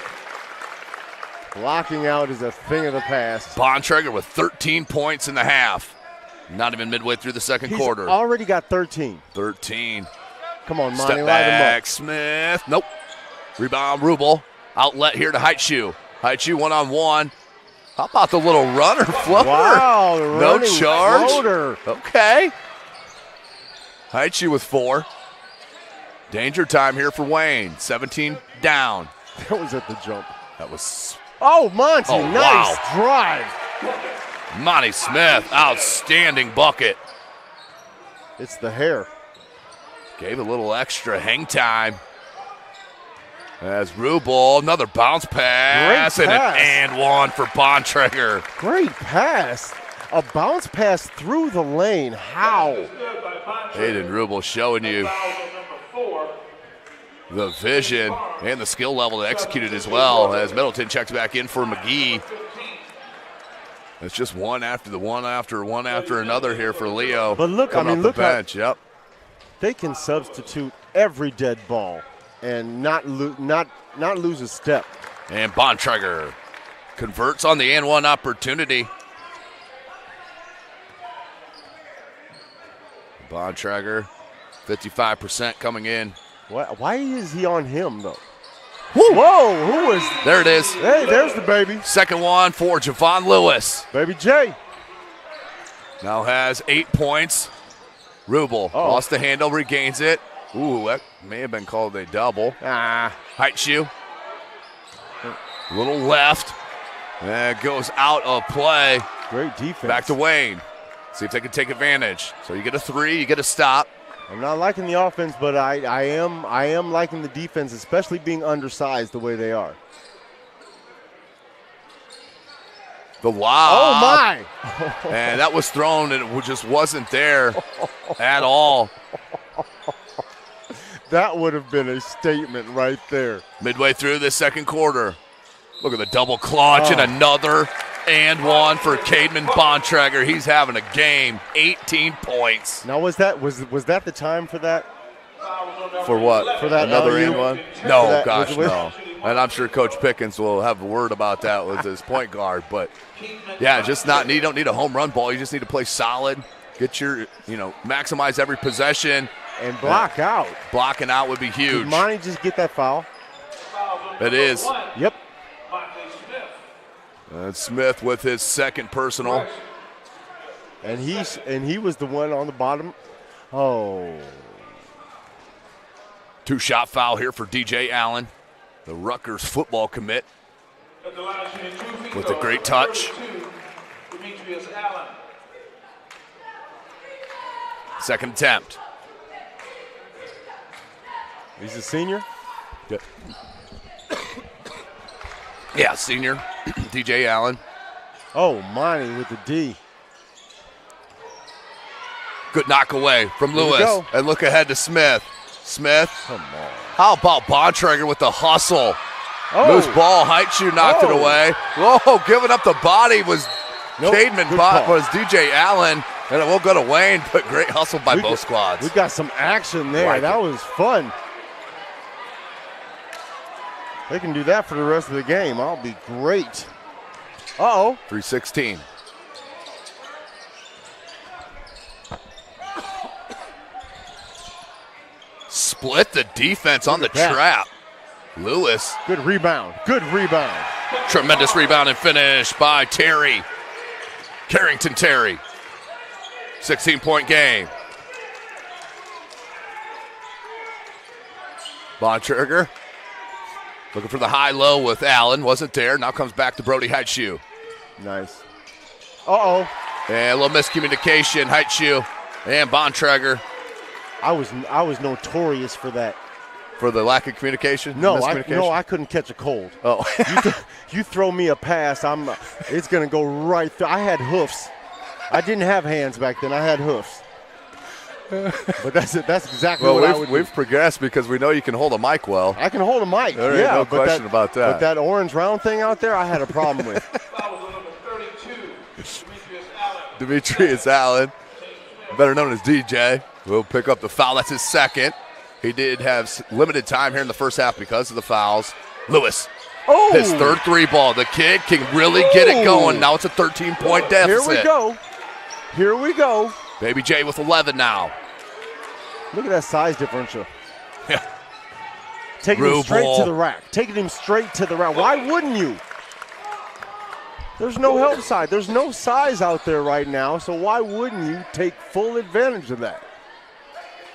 Blocking out is a thing of the past. Bontrager with 13 points in the half. Not even midway through the second quarter. Already got 13. 13. Come on, Monty, Step light him back, up. Smith. Nope. Rebound, Rubel. Outlet here to Haichu. Haichu one-on-one. How about the little runner floater? Wow, no charge. Floater. Okay. Haichu with 4. Danger time here for Wayne. 17 down. That was at the jump. That was. Oh, Monty, Oh, nice wow. drive. Monty Smith, outstanding bucket. It's the hair. Gave a little extra hang time. As Rubel, another bounce pass, Great pass. and an and one for Bontrager. Great pass. A bounce pass through the lane. How? Hayden Rubel showing you the vision and the skill level to execute it as well, as Middleton checks back in for McGee. It's just one after another here for Leo. But look, coming off the look bench. how they can substitute every dead ball and not lose a step. And Bontrager converts on the and one opportunity. Bontrager, 55% coming in. Why is he on him, though? Whoa, who was? There it is. Hey, there's the baby. Second one for Javon Lewis. Baby J. Now has 8 points. Rubel lost the handle, regains it. Ooh, that may have been called a double. Haichu. Little left. That goes out of play. Great defense. Back to Wayne. See if they can take advantage. So you get a 3, you get a stop. I'm not liking the offense, but I am liking the defense, especially being undersized the way they are. The lob. Oh, my. And that was thrown, and it just wasn't there at all. That would have been a statement right there. Midway through the second quarter. Look at the double clutch and another and one for Cademan Bontrager. He's having a game. 18 points. Now, was that the time for that? For what? For that another and one? No, that, gosh, no. And I'm sure Coach Pickens will have a word about that with his point guard. But, yeah, you don't need a home run ball. You just need to play solid. Get your, maximize every possession. And block out. Blocking out would be huge. Did Monty just get that foul? It is. Yep. And Smith with his second personal. And he was the one on the bottom. Oh. 2-shot foul here for DJ Allen, the Rutgers football commit, with a great touch. Second attempt. He's a senior? Yep. Yeah, senior, DJ Allen. Oh, Monty with the D. Good knock away from Lewis. And look ahead to Smith. Smith. Come on. How about Bontrager with the hustle? Oh. Loose ball. Heightshoe knocked it away. Whoa, giving up the body was Cademan, was DJ Allen. And it will go to Wayne, but great hustle by both squads. We got some action there. That was fun. They can do that for the rest of the game. I'll be great. Uh-oh. 3:16. Split the defense on the trap. Lewis. Good rebound. Good rebound. Tremendous rebound and finish by Terry. Carrington Terry. 16-point game. Bontrager looking for the high-low with Allen. Wasn't there. Now comes back to Brody Heightshoe. Nice. Uh-oh. And a little miscommunication. Heightshoe and Bontrager. I was notorious for that. For the lack of communication? No, I couldn't catch a cold. Oh. you throw me a pass, it's going to go right through. I had hoofs. I didn't have hands back then. I had hoofs. But that's exactly what I would do. We've progressed because we know you can hold a mic well. I can hold a mic. There ain't no question about that. But that orange round thing out there, I had a problem with. Demetrius Allen, better known as DJ, will pick up the foul. That's his second. He did have limited time here in the first half because of the fouls. Lewis, his third three ball. The kid can really get it going. Now it's a 13-point deficit. Here we go. Here we go. Baby J with 11 now. Look at that size differential. Yeah. Taking him straight to the rack. Taking him straight to the rack. Why wouldn't you? There's no help side. There's no size out there right now, so why wouldn't you take full advantage of that?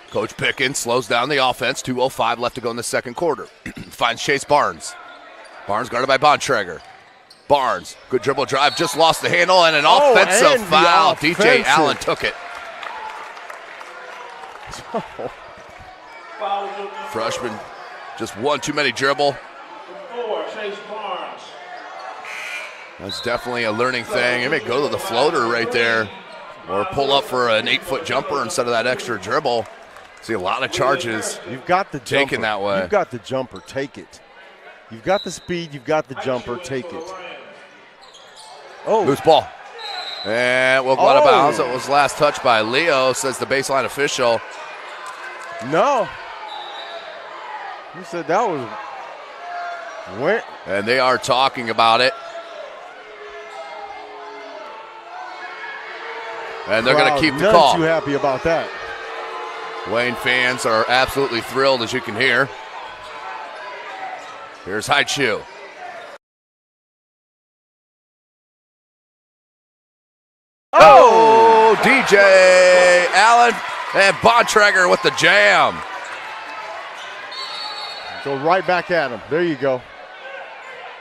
Coach Pickens slows down the offense. 2:05 left to go in the second quarter. Finds Chase Barnes. Barnes guarded by Bontrager. Barnes, good dribble drive, just lost the handle, and an offensive foul. DJ Allen took it. Freshman, just one too many dribble. Chase Barnes. That's definitely a learning thing. He may go to the floater right there or pull up for an 8-foot jumper instead of that extra dribble. See a lot of charges. You've got the jumper. Taken that way. You've got the jumper. Take it. You've got the speed. You've got the jumper. Take it. Oh. Loose ball. And we'll go out of bounds. It was last touch by Leo, says the baseline official. No. He said that was where? And they are talking about it. And they're going to keep the call. Not too happy about that. Wayne fans are absolutely thrilled, as you can hear. Here's Heightshoe. Oh, DJ Allen and Bontrager with the jam. Go right back at him. There you go.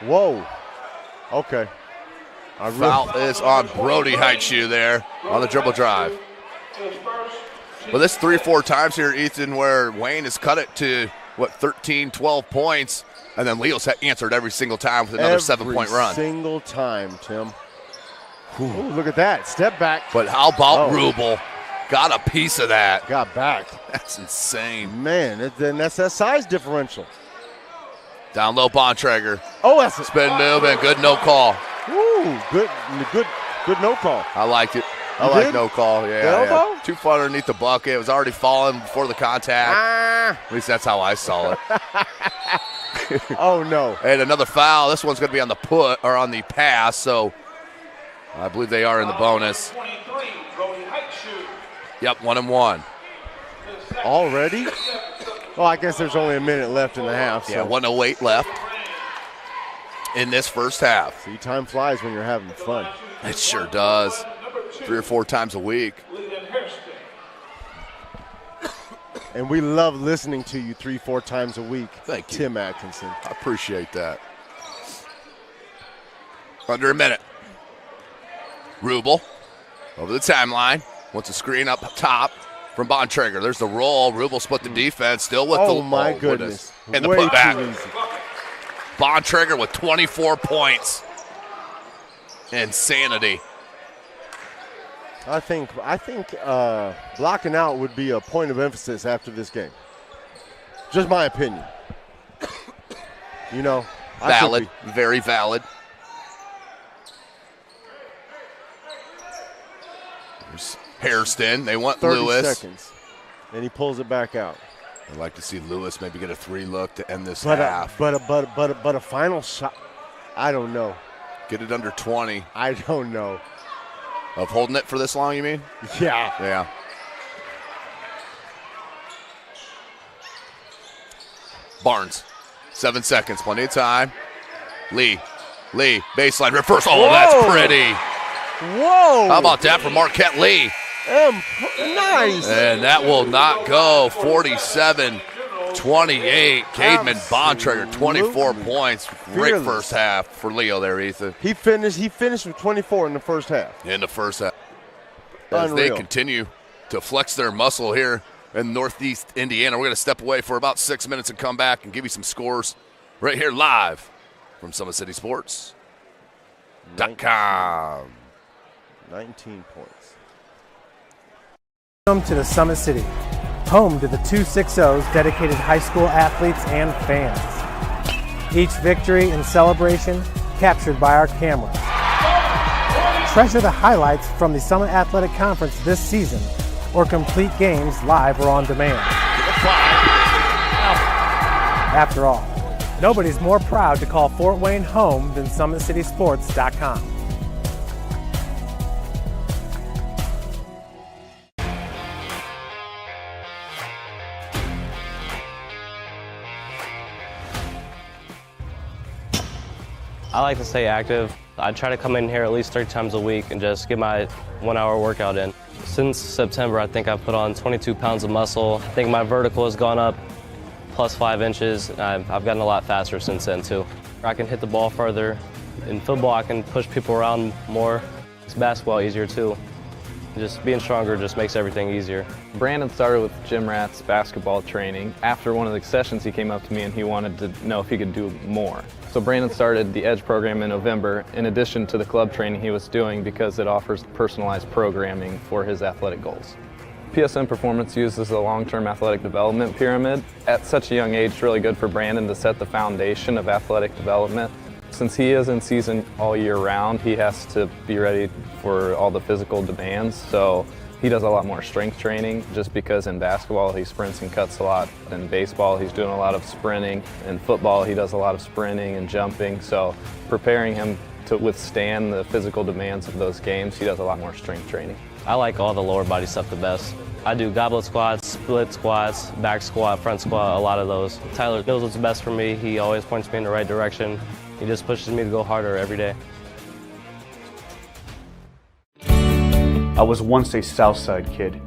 Whoa. Okay. Foul is on Brody Heightshoe there on the dribble drive. Well, this 3 or 4 times here, Ethan, where Wayne has cut it to, 13, 12 points, and then Leo's answered every single time with another 7-point run. Every single time, Tim. Ooh, look at that. Step back. But how about Rubel? Got a piece of that. Got back. That's insane. Man, then that's that size differential. Down low, Bontrager. Oh, that's a spin move and good no call. Ooh, good no call. I liked it. I like no call. Yeah, elbow? Too far underneath the bucket. It was already falling before the contact. At least that's how I saw it. Oh no! And another foul. This one's going to be on the on the pass. So I believe they are in the bonus. Yep, 1-1. Already? Well, I guess there's only a minute left in the half. So. Yeah, 1:08 left. in this first half. See, time flies when you're having fun. It sure does. 3 or 4 times a week. And we love listening to you 3-4 times a week. Thank you, Tim Atkinson. I appreciate that. Under a minute. Rubel over the timeline. Wants a screen up top from Bontrager. There's the roll. Rubel split the defense. Still with the Oh, my goodness. And the Way putback. too easy. Bontrager with 24 points. Insanity. I think blocking out would be a point of emphasis after this game. Just my opinion. You know, Valid, very valid. There's Hairston. They want 30 Lewis. seconds, and he pulls it back out. I'd like to see Lewis maybe get a 3 look to end this But half. but a final shot. I don't know. Get it under 20. I don't know. Of holding it for this long, you mean? Yeah. Yeah. Barnes, 7 seconds, plenty of time. Lee, baseline reverse. Oh, Whoa. that's pretty. Whoa. How about that for Marquette Lee? Nice. And that will not go. 47-28. Cademan Bontrager, 24 points. Great Fearless. first half for Leo there, Ethan. He finished with 24 in the first half. In the first half. As Unreal. they continue to flex their muscle here in Northeast Indiana. We're going to step away for about 6 minutes and come back and give you some scores right here live from SummitCitySports.com. 19 points. Welcome to the Summit City, home to the 260's dedicated high school athletes and fans. Each victory and celebration captured by our cameras. Treasure the highlights from the Summit Athletic Conference this season, or complete games live or on demand. After all, nobody's more proud to call Fort Wayne home than SummitCitySports.com. I like to stay active. I try to come in here at least 3 times a week and just get my 1-hour workout in. Since September, I think I've put on 22 pounds of muscle. I think my vertical has gone up plus 5 inches. I've gotten a lot faster since then too. I can hit the ball further. In football, I can push people around more. It's basketball easier too. Just being stronger just makes everything easier. Brandon started with gym rats basketball training. After one of the sessions, he came up to me and he wanted to know if he could do more. So Brandon started the EDGE program in November in addition to the club training he was doing because it offers personalized programming for his athletic goals. PSN Performance uses a long-term athletic development pyramid. At such a young age, it's really good for Brandon to set the foundation of athletic development. Since he is in season all year round, he has to be ready for all the physical demands. So he does a lot more strength training just because in basketball he sprints and cuts a lot. In baseball he's doing a lot of sprinting. In football he does a lot of sprinting and jumping. So preparing him to withstand the physical demands of those games, he does a lot more strength training. I like all the lower body stuff the best. I do goblet squats, split squats, back squat, front squat, a lot of those. Tyler knows what's best for me. He always points me in the right direction. He just pushes me to go harder every day. I was once a Southside kid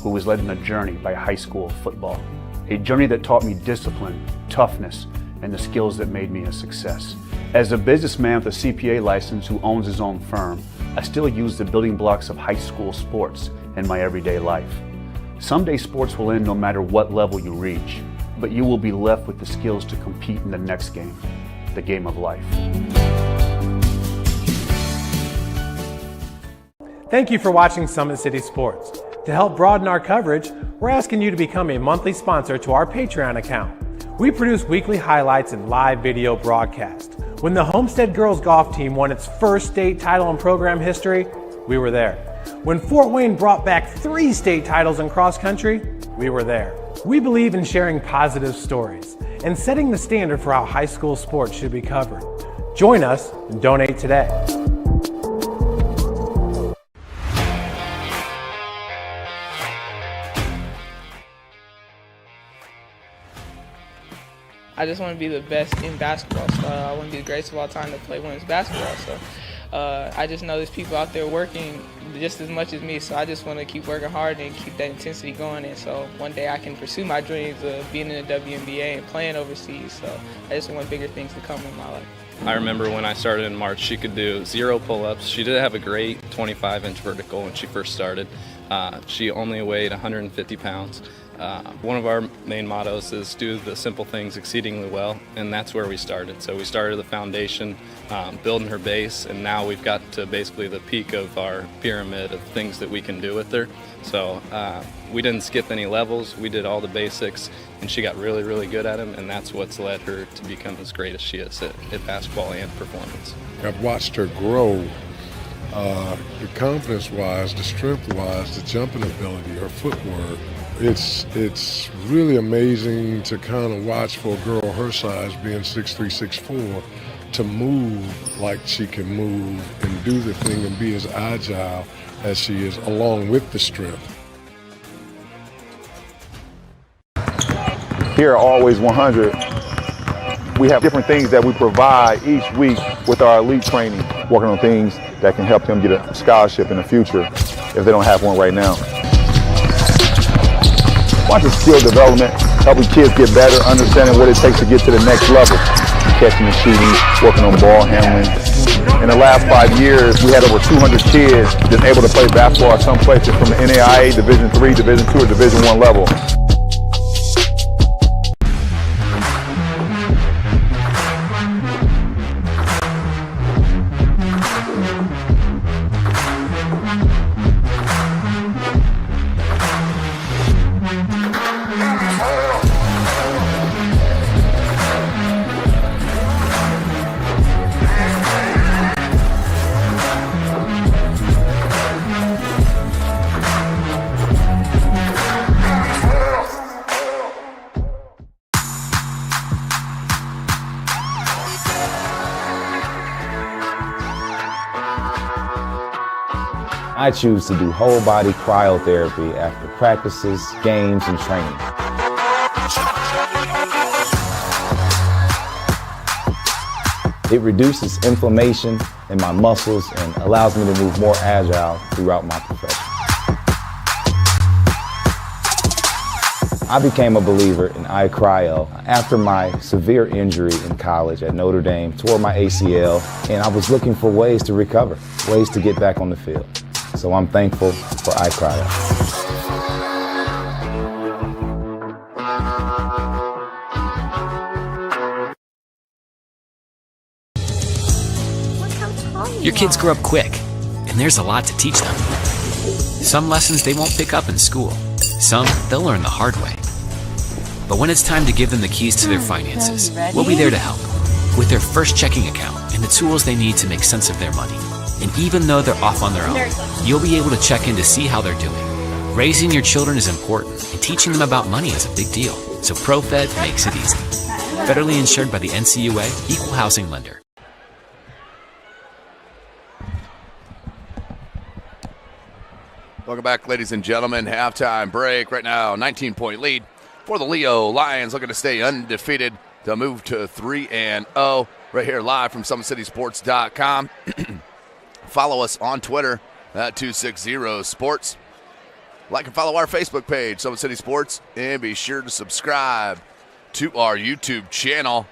who was led on a journey by high school football. A journey that taught me discipline, toughness, and the skills that made me a success. As a businessman with a CPA license who owns his own firm, I still use the building blocks of high school sports in my everyday life. Someday sports will end no matter what level you reach, but you will be left with the skills to compete in the next game, the game of life. Thank you for watching Summit City Sports. To help broaden our coverage, we're asking you to become a monthly sponsor to our Patreon account. We produce weekly highlights and live video broadcast. When the Homestead girls golf team won its first state title in program history, we were there. When Fort Wayne brought back 3 state titles in cross country, we were there. We believe in sharing positive stories and setting the standard for how high school sports should be covered. Join us and donate today. I I just want to be the best in basketball. So I want to be the greatest of all time to play women's basketball. So I just know there's people out there working just as much as me. So I just want to keep working hard and keep that intensity going. And so one day I can pursue my dreams of being in the WNBA and playing overseas. So I just want bigger things to come in my life. I remember when I started in March, she could do 0 pull-ups. She did have a great 25-inch vertical when she first started. She only weighed 150 pounds. One of our main mottos is do the simple things exceedingly well, and that's where we started. So we started the foundation, building her base, and now we've got to basically the peak of our pyramid of things that we can do with her. So we didn't skip any levels. We did all the basics, and she got really, really good at them, and that's what's led her to become as great as she is at basketball and performance. I've watched her grow, the confidence-wise, the strength-wise, the jumping ability, her footwork. It's really amazing to kind of watch for a girl her size, being 6'3", 6'4", to move like she can move and do the thing and be as agile as she is, along with the strength. Here at Always 100, we have different things that we provide each week with our elite training, working on things that can help them get a scholarship in the future if they don't have one right now. Watching skill development, helping kids get better, understanding what it takes to get to the next level. Catching and shooting, working on ball handling. In the last 5 years, we had over 200 kids that's able to play basketball at some places from the NAIA Division III, Division II, or Division I level. I choose to do whole body cryotherapy after practices, games, and training. It reduces inflammation in my muscles and allows me to move more agile throughout my profession. I became a believer in iCryo after my severe injury in college at Notre Dame, tore my ACL, and I was looking for ways to recover, ways to get back on the field. So I'm thankful for iCryo. Your kids grow up quick, and there's a lot to teach them. Some lessons they won't pick up in school. Some they'll learn the hard way. But when it's time to give them the keys to their finances, we'll be there to help with their first checking account and the tools they need to make sense of their money. And even though they're off on their own, you'll be able to check in to see how they're doing. Raising your children is important, and teaching them about money is a big deal. So ProFed makes it easy. Federally insured by the NCUA, Equal Housing Lender. Welcome back, ladies and gentlemen. Halftime break right now. 19-point lead for the Leo Lions, looking to stay undefeated to move to 3-0. Right here live from SummitCitySports.com. Follow us on Twitter at 260 Sports. Like and follow our Facebook page, Summit City Sports, and be sure to subscribe to our YouTube channel.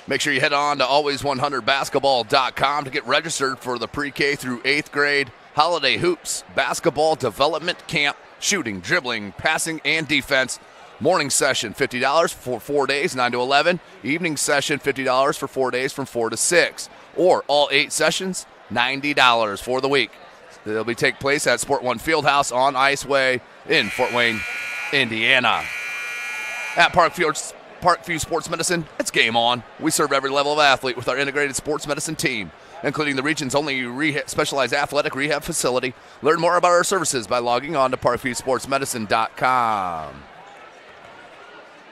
Make sure you head on to always100basketball.com to get registered for the pre-K through 8th grade Holiday Hoops Basketball Development Camp, shooting, dribbling, passing, and defense. Morning session, $50 for 4 days, 9 to 11. Evening session, $50 for 4 days from 4 to 6. Or all 8 sessions, $90 for the week. They'll be take place at Sport One Fieldhouse on Iceway in Fort Wayne, Indiana. At Parkview Sports Medicine, it's game on. We serve every level of athlete with our integrated sports medicine team, including the region's only specialized athletic rehab facility. Learn more about our services by logging on to parkviewsportsmedicine.com.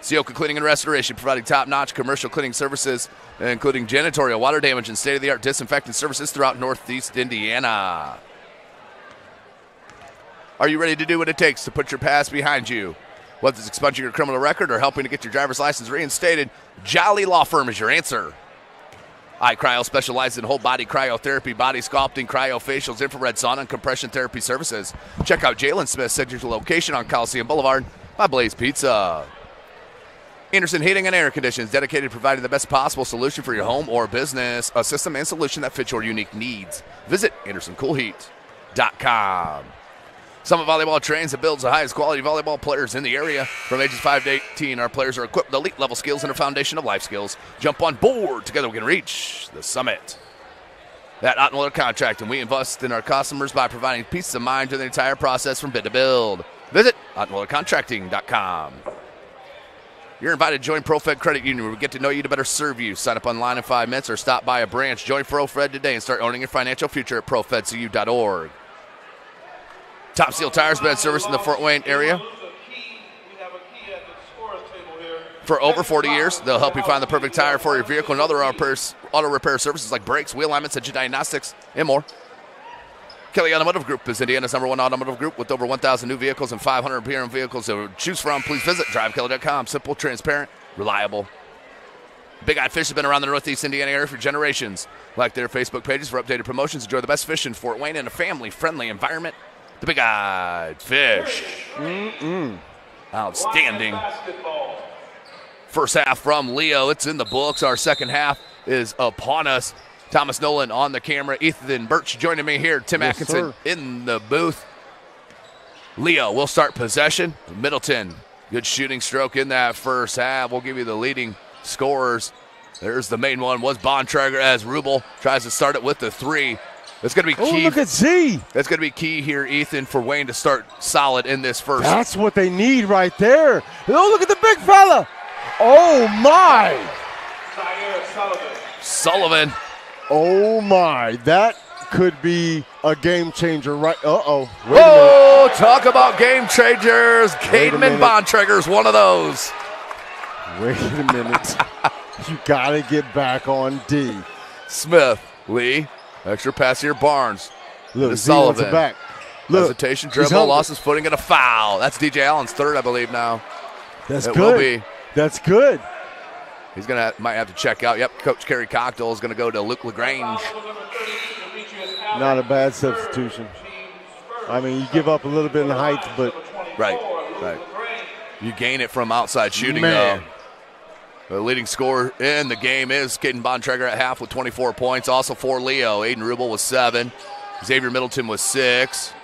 Sioka Cleaning and Restoration, providing top-notch commercial cleaning services, including janitorial, water damage, and state-of-the-art disinfectant services throughout Northeast Indiana. Are you ready to do what it takes to put your past behind you? Whether it's expunging your criminal record or helping to get your driver's license reinstated, Jolly Law Firm is your answer. iCryo specializes in whole body cryotherapy, body sculpting, cryofacials, infrared sauna, and compression therapy services. Check out Jalen Smith's signature location on Coliseum Boulevard by Blaze Pizza. Anderson Heating and Air Conditioning is dedicated to providing the best possible solution for your home or business, a system and solution that fits your unique needs. Visit AndersonCoolHeat.com. Summit Volleyball trains and builds the highest quality volleyball players in the area. From ages 5 to 18, our players are equipped with elite-level skills and a foundation of life skills. Jump on board. Together we can reach the summit. At Ottenwiller Contracting, we invest in our customers by providing peace of mind through the entire process from bid to build. Visit OttenwillerContracting.com. You're invited to join ProFed Credit Union, where we get to know you to better serve you. Sign up online in 5 minutes or stop by a branch. Join ProFed today and start owning your financial future at profedcu.org. Top Seal Tires been serviced in the Fort Wayne area for over 40 years. They'll help you find the perfect tire for your vehicle and other auto repair services like brakes, wheel alignments, engine diagnostics, and more. Kelly Automotive Group is Indiana's #1 automotive group with over 1,000 new vehicles and 500 pre-owned vehicles to choose from. Please visit drivekelly.com. Simple, transparent, reliable. Big Eyed Fish has been around the Northeast Indiana area for generations. Like their Facebook pages for updated promotions. Enjoy the best fish in Fort Wayne in a family-friendly environment. The Big Eyed Fish. Outstanding. First half from Leo. It's in the books. Our second half is upon us. Thomas Nolan on the camera. Ethan Birch joining me here. Tim Atkinson in the booth. Leo will start possession. Middleton, good shooting stroke in that first half. We'll give you the leading scorers. There's the main one, was Bontrager, as Rubel tries to start it with the 3. That's going to be key. Oh, look at Z. That's going to be key here, Ethan, for Wayne to start solid in this first. That's what they need right there. Oh, look at the big fella. Oh, my. Sullivan. Oh, my. That could be a game changer, right? Uh-oh. Whoa, talk about game changers. Cademan Bontrager's one of those. Wait a minute. You got to get back on D. Smith, Lee, extra pass here, Barnes. Look, to Sullivan. Wants it back. Look, hesitation, dribble, lost his footing, and a foul. That's DJ Allen's 3rd, I believe, now. That's good. Will be. That's good. He's might have to check out. Yep, Coach Kerry Cockdale is going to go to Luke LaGrange. Not a bad substitution. I mean, you give up a little bit in height, but right. You gain it from outside shooting, man. though. The leading scorer in the game is Caden Bontrager at half with 24 points. Also for Leo, Aiden Rubel with 7. Xavier Middleton with 6.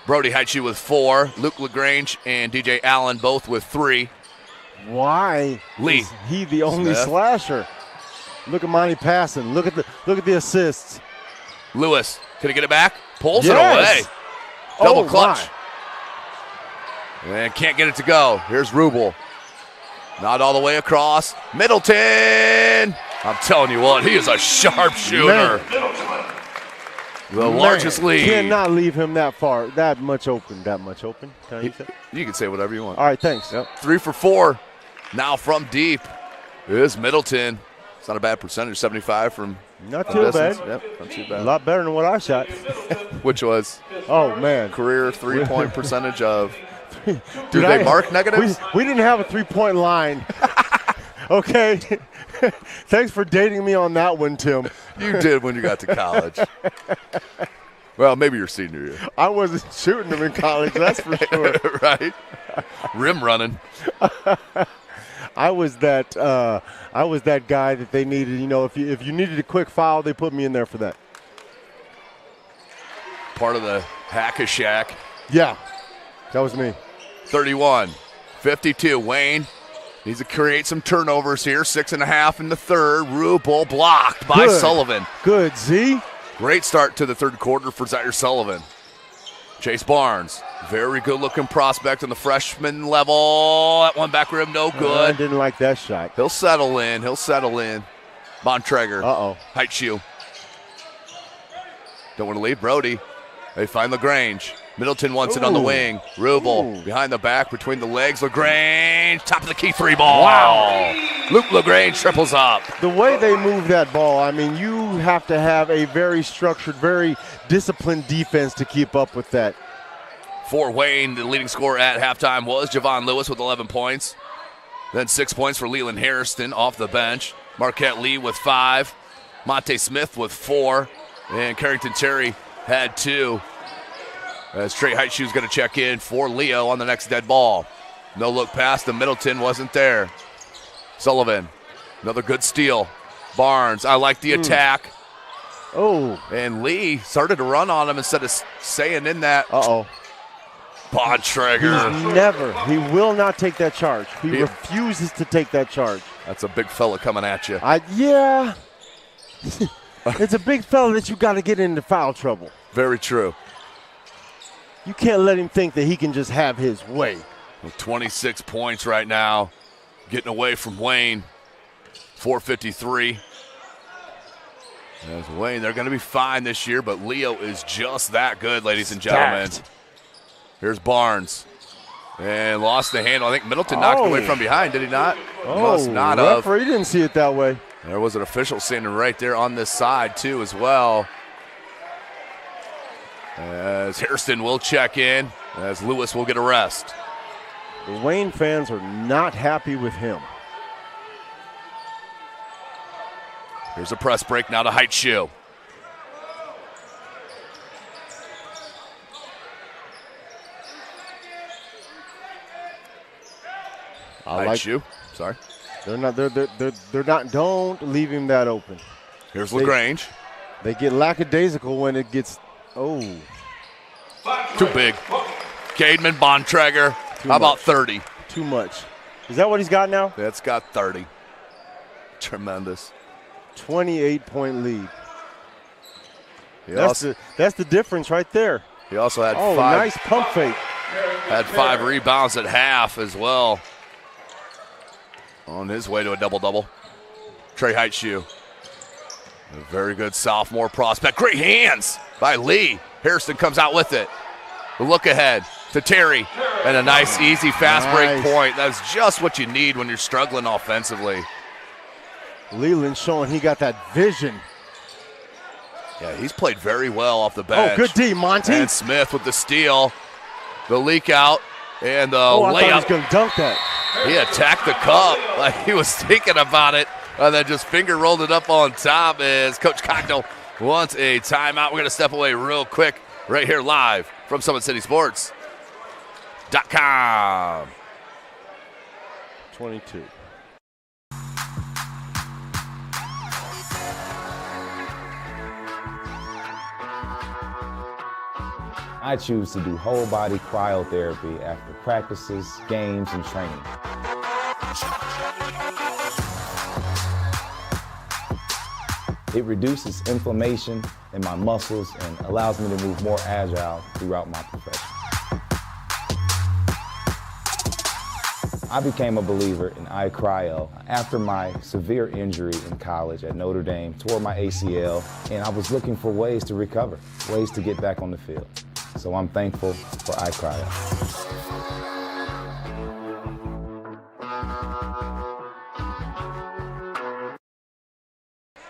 Brody Heitschue with 4. Luke LaGrange and DJ Allen both with 3. Why is he the only slasher? Look at Monty passing. Look at the assists. Lewis, can he get it back? Pulls it away. Double clutch. And can't get it to go. Here's Rubel. Not all the way across. Middleton. I'm telling you what, he is a sharp shooter. The largest lead. Cannot leave him that far, that much open. Can I use that? You can say whatever you want. All right, thanks. Yep. 3 for 4. Now from deep is Middleton. It's not a bad percentage, 75 from not too distance. bad. Yep, not too bad. A lot better than what I shot. Which was? Oh, man. Career 3-point percentage of. Do they mark negatives? We didn't have a 3-point line. Okay. Thanks for dating me on that one, Tim. You did when you got to college. Well, maybe your senior year. I wasn't shooting them in college, that's for sure. Right? Rim running. I was that guy that they needed. You know, if you needed a quick foul, they put me in there for that. Part of the hack-a-shack. Yeah, that was me. 31-52. Wayne needs to create some turnovers here. 6.5 in the third. Rubel blocked by Sullivan. Good, Z. Great start to the third quarter for Zaire Sullivan. Chase Barnes, very good-looking prospect on the freshman level. That one back rim, no good. I didn't like that shot. He'll settle in. Bontrager. Uh-oh. Heitschue. Don't want to leave Brody. They find LaGrange. Middleton wants it on the wing. Rubel behind the back, between the legs. LaGrange, top of the key 3-ball. Wow. Luke LaGrange triples up. The way they move that ball, I mean, you have to have a very structured, very disciplined defense to keep up with that. For Wayne, the leading scorer at halftime was Javon Lewis with 11 points. Then 6 points for Leland Harrison off the bench. Marquette Lee with 5. Monte Smith with 4. And Carrington Terry had 2. As Trey Heitschuh's going to check in for Leo on the next dead ball. No look pass to Middleton, wasn't there. Sullivan, another good steal. Barnes, I like the attack. Oh. And Lee started to run on him instead of staying in that. Uh-oh. Bontrager. He will not take that charge. He refuses to take that charge. That's a big fella coming at you. Yeah. It's a big fella that you got to get into foul trouble. Very true. You can't let him think that he can just have his way. With 26 points right now, getting away from Wayne. 4:53. As Wayne, they're going to be fine this year, but Leo is just that good, ladies and gentlemen. Here's Barnes. And lost the handle. I think Middleton knocked it away from behind, did he not? Must not have. Referee didn't see it that way. There was an official standing right there on this side, too, as well. As Hairston will check in, as Lewis will get a rest. The Wayne fans are not happy with him. Here's a press break now to Heitschuh. Heitschuh, sorry. They're not, don't leave him that open. Here's LaGrange. They get lackadaisical when it gets, Too big. Cademan Bontrager, how about 30? Too much. Is that what he's got now? That's got 30. Tremendous. 28-point lead. That's the difference right there. He also had 5. Nice pump fake. Had 5 rebounds at half as well. On his way to a double-double. Trey Heitschuh. A very good sophomore prospect. Great hands by Lee. Harrison comes out with it. The look ahead to Terry. And a nice, easy, fast break point. That's just what you need when you're struggling offensively. Leland showing he got that vision. Yeah, he's played very well off the bench. Oh, good D, Monty. And Smith with the steal. The leak out. And the layup. I thought he was going to dunk that. He attacked the cup like he was thinking about it, and then just finger rolled it up on top as Coach Cocknell wants a timeout. We're going to step away real quick right here live from SummitCitySports.com. 22. I choose to do whole body cryotherapy after practices, games, and training. It reduces inflammation in my muscles and allows me to move more agile throughout my profession. I became a believer in iCryo after my severe injury in college at Notre Dame, tore my ACL, and I was looking for ways to recover, ways to get back on the field. So I'm thankful for iCryo.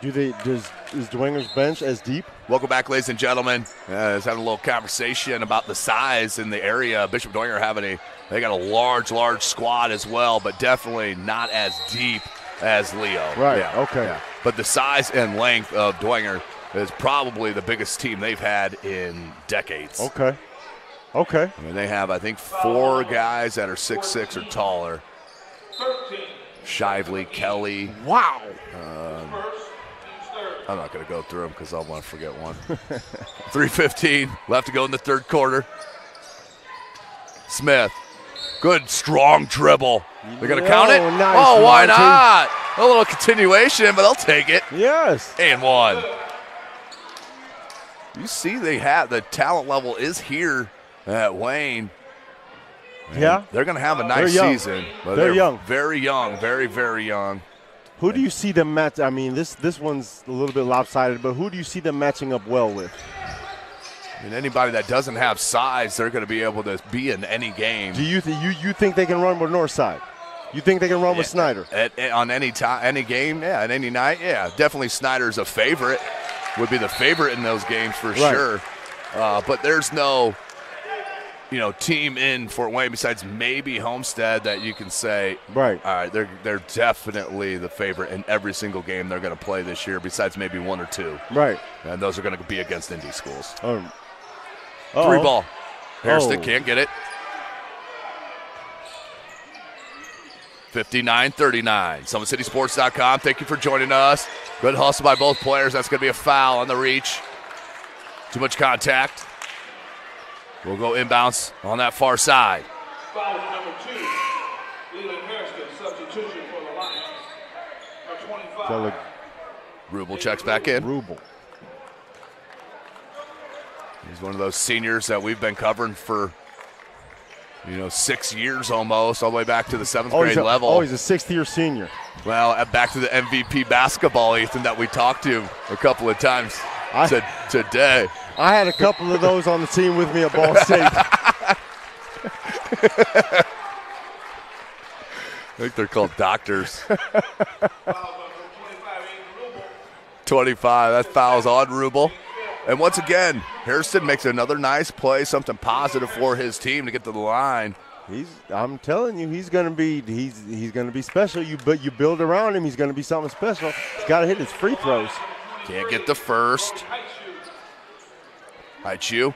Is Dwenger's bench as deep? Welcome back, ladies and gentlemen. I was having a little conversation about the size in the area. Bishop Dwenger they got a large squad as well, but definitely not as deep as Leo. Right, okay. Yeah. But the size and length of Dwenger is probably the biggest team they've had in decades. Okay. I mean, they have, I think, 4 guys that are 6'6" or taller. Shively, Kelly. Wow. I'm not going to go through them because I'll want to forget one. 3:15 left to go in the third quarter. Smith. Good, strong dribble. They're going to count it? Nice, why not? A little continuation, but they'll take it. Yes. And 1. You see they have the talent level is here at Wayne. Yeah. They're going to have a nice season. But they're young. Very young, very, very young. Who do you see them match? I mean, this one's a little bit lopsided, but who do you see them matching up well with? And anybody that doesn't have size, they're going to be able to be in any game. Do you think they can run with Northside? You think they can run with Snyder? On any time, any game, and any night, definitely Snyder's a favorite. Would be the favorite in those games for sure. But there's no, team in Fort Wayne besides maybe Homestead that you can say, right, all right, they're definitely the favorite in every single game they're going to play this year besides maybe one or two. Right. And those are going to be against Indy schools. 3 ball. Hairston can't get it. 59-39. SummitCitySports.com. Thank you for joining us. Good hustle by both players. That's going to be a foul on the reach. Too much contact. We'll go inbounds on that far side. Foul number 2. Leland Hairston, substitution for the Lions. Number 25. Rubel checks back in. Rubel. He's one of those seniors that we've been covering for 6 years almost, all the way back to the 7th grade level. Oh, he's a 6th-year senior. Well, back to the MVP basketball, Ethan, that we talked to a couple of times today. I had a couple of those on the team with me at Ball State. I think they're called doctors. 25, that foul's on Rubel. And once again, Hairston makes another nice play, something positive for his team to get to the line. I'm telling you, he's going to be special. But you build around him, he's going to be something special. He's got to hit his free throws. Can't get the first. Haichu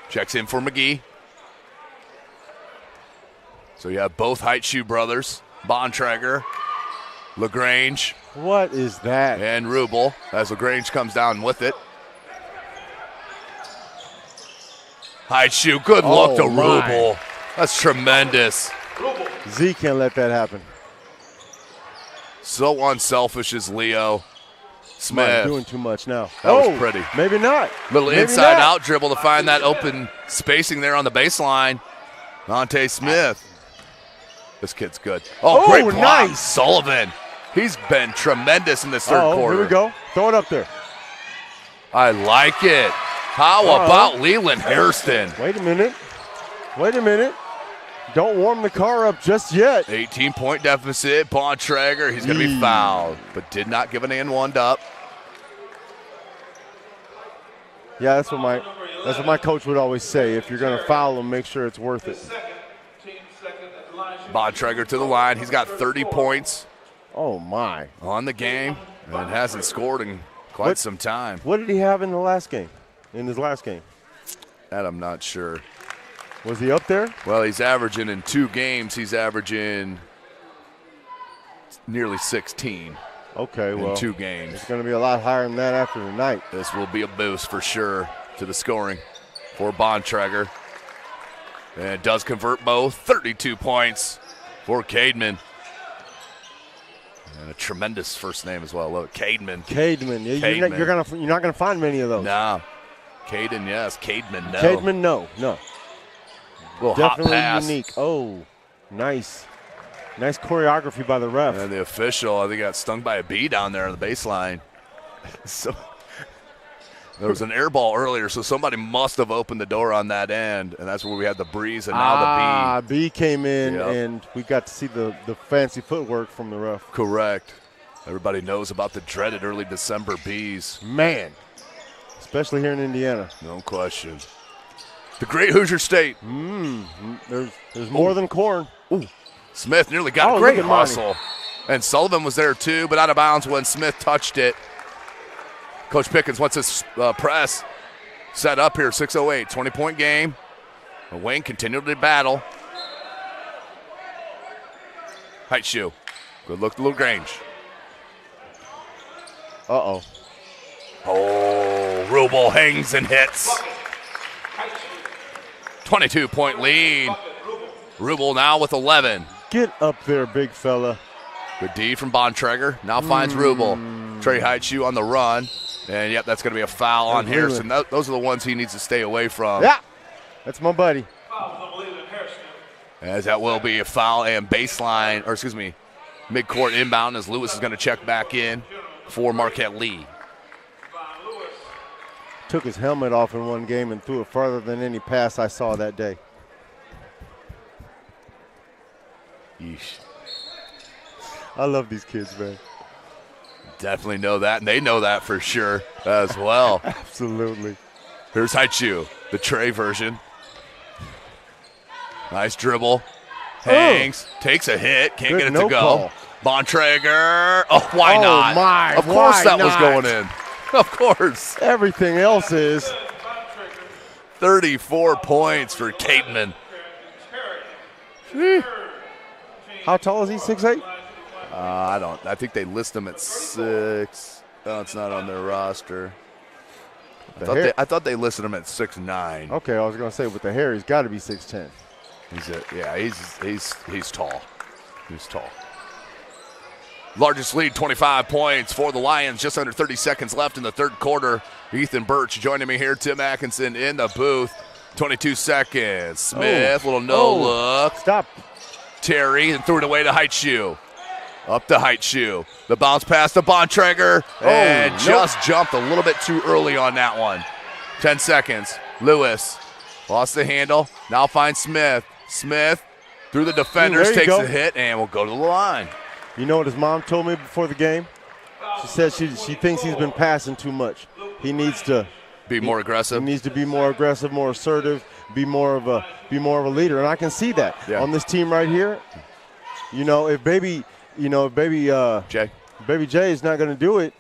checks in for McGee. So you have both Haichu brothers, Bontrager, LaGrange. What is that? And Rubel, as LaGrange comes down with it. Haichu, good look to Rubel. That's tremendous. Z can't let that happen. So unselfish is Leo. Smith. Doing too much now. That was pretty. Maybe not. Little inside-out dribble to find that open spacing there on the baseline. Monte Smith. This kid's good. Oh, great block. Nice. Sullivan. He's been tremendous in this third quarter. Here we go. Throw it up there. I like it. How about Leland Hairston? Wait a minute. Don't warm the car up just yet. 18-point deficit. Bontrager, he's going to be fouled, but did not give an and one up. Yeah, that's what my coach would always say. If you're going to foul him, make sure it's worth it. Bontrager to the line. He's got 30 points. Oh, my. On the game, and hasn't scored in quite some time. What did he have in his last game? That I'm not sure. Was he up there? Well, he's averaging in 2 games. He's averaging nearly 16. Okay, in 2 games. It's going to be a lot higher than that after tonight. This will be a boost for sure to the scoring for Bontrager. And it does convert both. 32 points for Cademan. And a tremendous first name as well. Look, Cademan. Cademan. You're not gonna find many of those. No. Caden, yes. Cademan, no. Cademan, no. Little definitely hot pass. Unique. Oh, nice choreography by the ref. And the official, I think, got stung by a bee down there on the baseline. So there was an air ball earlier, so somebody must have opened the door on that end, and that's where we had the breeze and now the bee. Bee came in, and we got to see the fancy footwork from the ref. Correct. Everybody knows about the dreaded early December bees. Man, especially here in Indiana. No question. The great Hoosier State. There's more than corn. Ooh. Smith nearly got a great hustle. And Sullivan was there too, but out of bounds when Smith touched it. Coach Pickens wants his press set up here, 6:08, 20-point game. Wayne continued to battle. Haichu. Good look to LaGrange. Uh-oh. Oh, Rubel hangs and hits. 22-point lead. Rubel now with 11. Get up there, big fella. Good D from Bontrager. Now finds Rubel. Trey Haichu on the run. And, yep, that's going to be a foul on Hairston. Those are the ones he needs to stay away from. Yeah, that's my buddy. As that will be a foul and baseline, or excuse me, midcourt inbound as Lewis is going to check back in for Marquette Lee. Took his helmet off in one game and threw it farther than any pass I saw that day. Yeesh. I love these kids, man. Definitely know that, and they know that for sure as well. Absolutely. Here's Haichu, the Trey version. Nice dribble. Hangs, takes a hit, can't get it to go. Call. Bontrager. Oh, why not? My, of course that was not? going in. Of course. Everything else is. 34 points for Cademan. How tall is he, 6'8"? I think they list him at 6. No, it's not on their roster. I thought they listed him at 6'9". Okay, I was going to say, with the hair, he's got to be 6'10". He's tall. He's tall. Largest lead, 25 points for the Lions. Just under 30 seconds left in the third quarter. Ethan Birch joining me here. Tim Atkinson in the booth. 22 seconds. Smith, little look. Stop. Terry, and threw it away to Heitshoe. Up to Heitshoe. The bounce pass to Bontrager. And just jumped a little bit too early on that one. 10 seconds. Lewis lost the handle. Now finds Smith. Smith through the defenders, takes a hit, and will go to the line. You know what his mom told me before the game? She said she thinks he's been passing too much. He needs to be more aggressive. He needs to be more aggressive, more assertive, be more of a leader, and I can see that on this team right here. You know, if Baby Jay is not going to do it,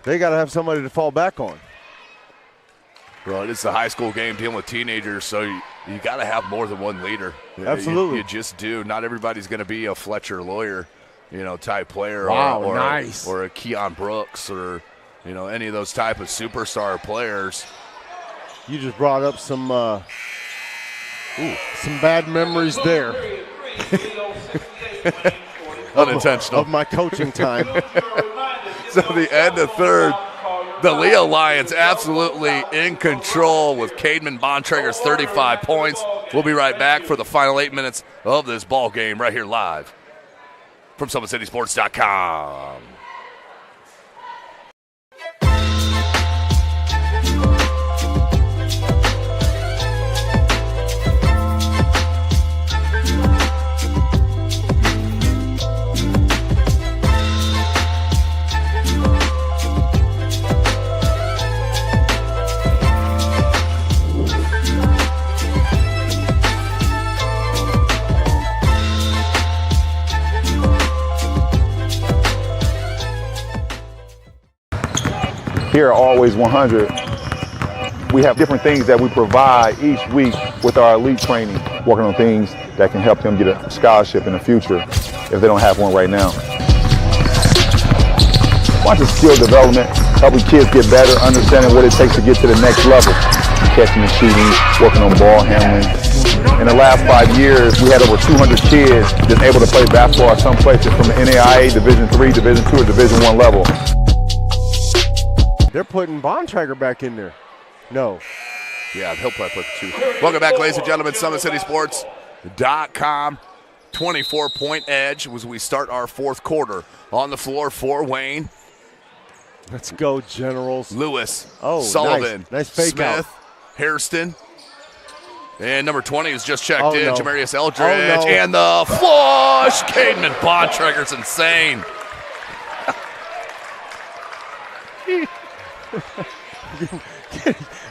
they got to have somebody to fall back on. Well, it's a high school game dealing with teenagers, so you got to have more than one leader. Absolutely. You just do. Not everybody's going to be a Fletcher Lawyer, type player or a Keon Brooks or, any of those type of superstar players. You just brought up some bad memories there. Unintentional. Of my coaching time. So the end of third, the Leo Lions absolutely in control with Cademan Bontrager's 35 points. We'll be right back for the final 8 minutes of this ball game right here live from SummitCitySports.com. Here at Always 100, we have different things that we provide each week with our elite training, working on things that can help them get a scholarship in the future if they don't have one right now. Bunch of skill development, helping kids get better, understanding what it takes to get to the next level. Catching and shooting, working on ball handling. In the last 5 years, we had over 200 kids that's able to play basketball at some places from the NAIA, Division III, Division II, or Division I level. They're putting Bontrager back in there. No. Yeah, he'll play put 2. Welcome back, ladies and gentlemen. SummitCitySports.com. 24-point edge as we start our fourth quarter. On the floor for Wayne. Let's go, Generals. Lewis. Sullivan. Nice fake Smith. out. Hairston. And number 20 has just checked in. No. Jamarius Eldridge. And the flush. Cademan Bontrager's insane.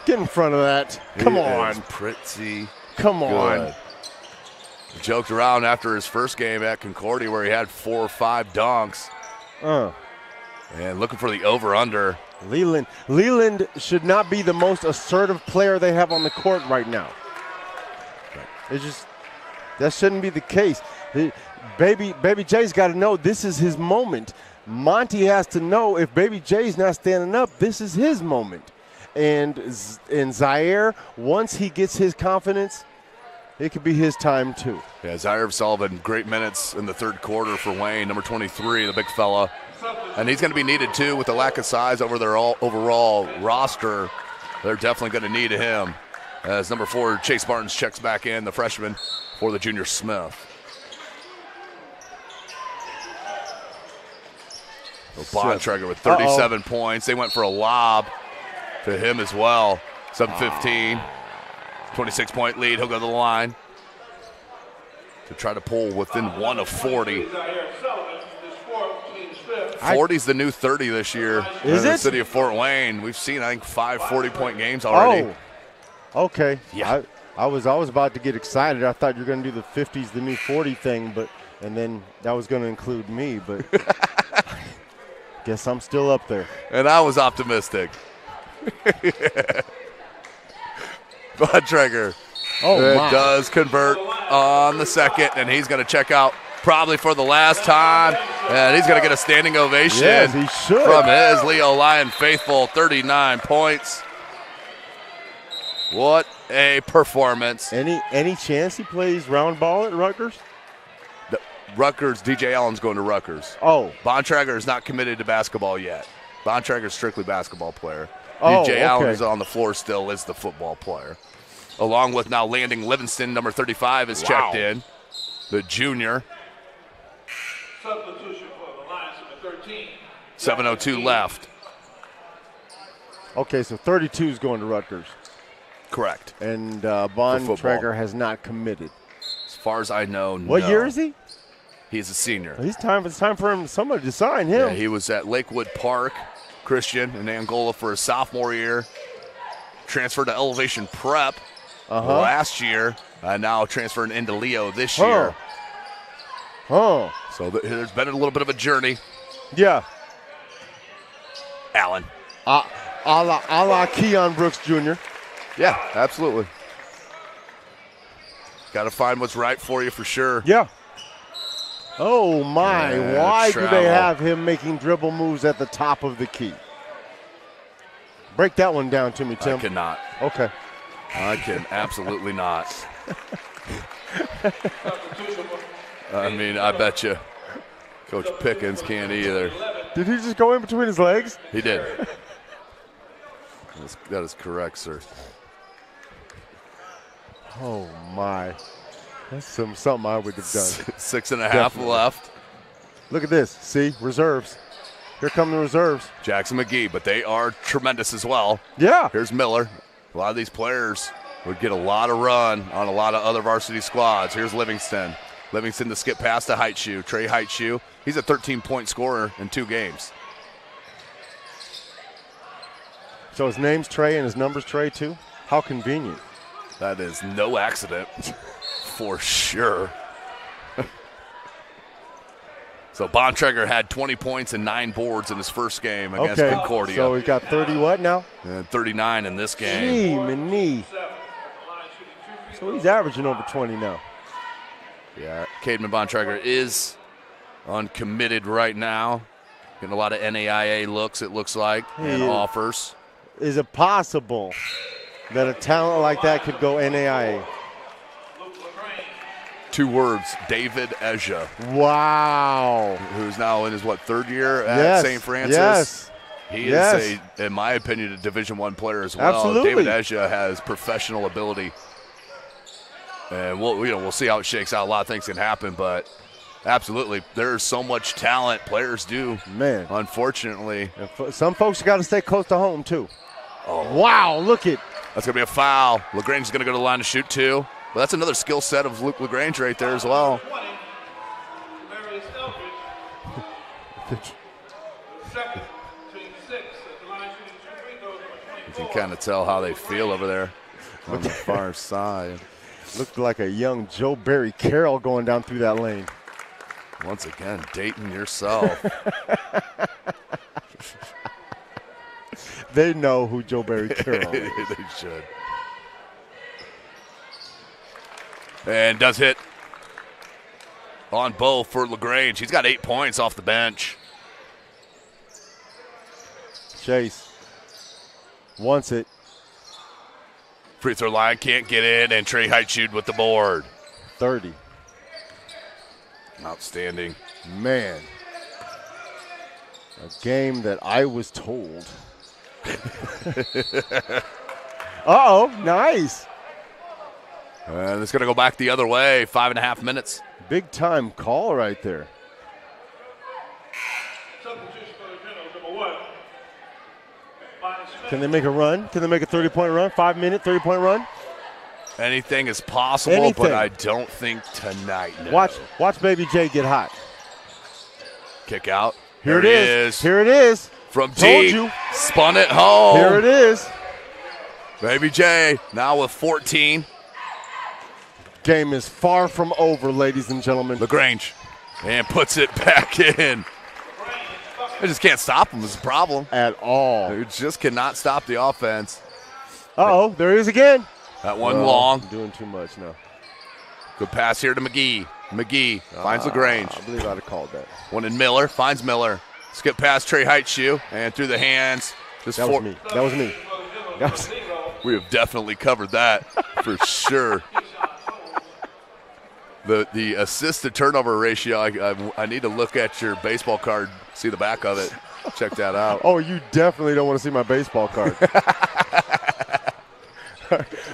Get in front of that. Come on. Pretty. Come on. Joked around after his first game at Concordia where he had 4 or 5 dunks. And looking for the over-under. Leland should not be the most assertive player they have on the court right now. That shouldn't be the case. Baby Jay's got to know this is his moment. Monty has to know if Baby Jay's not standing up, this is his moment. And Zaire, once he gets his confidence, it could be his time too. Yeah, Zaire Sullivan, great minutes in the third quarter for Wayne, number 23, the big fella. And he's going to be needed too with the lack of size over their overall roster. They're definitely going to need him. As number 4, Chase Barnes checks back in, the freshman for the junior Smith. Bontrager with 37 points. They went for a lob to him as well. 7-15. 26-point lead. He'll go to the line to try to pull within 1 of 40. 40's the new 30 this year in the city of Fort Wayne. We've seen, I think, 5 40-point games already. Oh, okay. Yeah. I was about to get excited. I thought you were going to do the 50's the new 40 thing, and then that was going to include me, but guess I'm still up there. And I was optimistic. Bontrager does convert on the second, and he's going to check out probably for the last time, and he's going to get a standing ovation yes, he should. From his Leo Lion faithful. 39 points. What a performance. Any chance he plays round ball at Rutgers? Rutgers, DJ Allen's going to Rutgers. Oh. Bontrager is not committed to basketball yet. Bontrager's strictly basketball player. Oh, DJ Allen okay. is on the floor still, is the football player. Along with now Landing Livingston, number 35, is checked in. The junior. Substitution for the Lions, number 13. 7:02 left. Okay, so 32 is going to Rutgers. Correct. And Bontrager has not committed. As far as I know, What year is he? He's a senior. It's time for somebody to sign him. Yeah, he was at Lakewood Park Christian in Angola for his sophomore year. Transferred to Elevation Prep last year. Now transferring into Leo this year. Oh. So there's been a little bit of a journey. Yeah. Allen. A la Keon Brooks Jr. Yeah, absolutely. Got to find what's right for you for sure. Yeah. Oh, my. Yeah, why travel. do they have him making dribble moves at the top of the key? Break that one down to me, Tim. I cannot. Okay. I can absolutely not. I mean, I bet you Coach Pickens can't either. Did he just go in between his legs? He did. That is correct, sir. Oh, my. That's something I would have done. 6.5 Definitely. left. Look at this. See? Reserves. Here come the reserves. Jackson McGee, but they are tremendous as well. Yeah. Here's Miller. A lot of these players would get a lot of run on a lot of other varsity squads. Here's Livingston. Livingston to skip past to Heitshoe. Trey Heitshoe. He's a 13-point scorer in 2 games. So his name's Trey and his number's Trey, too? How convenient. That is no accident for sure. So Bontrager had 20 points and 9 boards in his first game against Concordia. So he's got 30 what now? And 39 in this game. Gee, so he's averaging over 20 now. Yeah, Cademan Bontrager is uncommitted right now. Getting a lot of NAIA looks, it looks like, and offers. Is it possible that a talent like that could go NAIA? 2 words, David Eja. Wow. Who's now in his, 3rd year at St. Francis? Yes. He is, in my opinion, a Division I player as well. Absolutely. David Eja has professional ability. And we'll see how it shakes out. A lot of things can happen, but absolutely, there's so much talent players do. Man. Unfortunately. Some folks got to stay close to home, too. Oh. Wow, look it. That's going to be a foul. LaGrange is going to go to the line to shoot 2. Well, that's another skill set of Luke LaGrange right there as well. You can kind of tell how they feel over there on the far side. Looked like a young Joe Barry Carroll going down through that lane. Once again, dating yourself. They know who Joe Barry Carroll is. They should. And does hit on both for LaGrange. He's got 8 points off the bench. Chase wants it. Free throw line can't get in, and Trey Heitshoe with the board. 30. Outstanding. Man. A game that I was told. Uh-oh, nice. And it's going to go back the other way, 5.5 minutes. Big time call right there. Can they make a run? Can they make a 30-point run? 5-minute 30-point run? Anything is possible, but I don't think tonight. No. Watch Baby J get hot. Kick out. Here it is. Here it is. From Told deep. you. Spun it home. Here it is. Baby J now with 14. game is far from over, ladies and gentlemen. LaGrange, and puts it back in. They just can't stop him is the problem. At all. They just cannot stop the offense. Uh-oh, there he is again. That one long. Doing too much now. Good pass here to McGee. McGee finds LaGrange. I believe I'd have called that. One in Miller, finds Miller. Skip past Trey Heitshoe and through the hands. That was me. That was me. We have definitely covered that for sure. The assist to turnover ratio, I need to look at your baseball card, see the back of it, check that out. Oh, you definitely don't want to see my baseball card.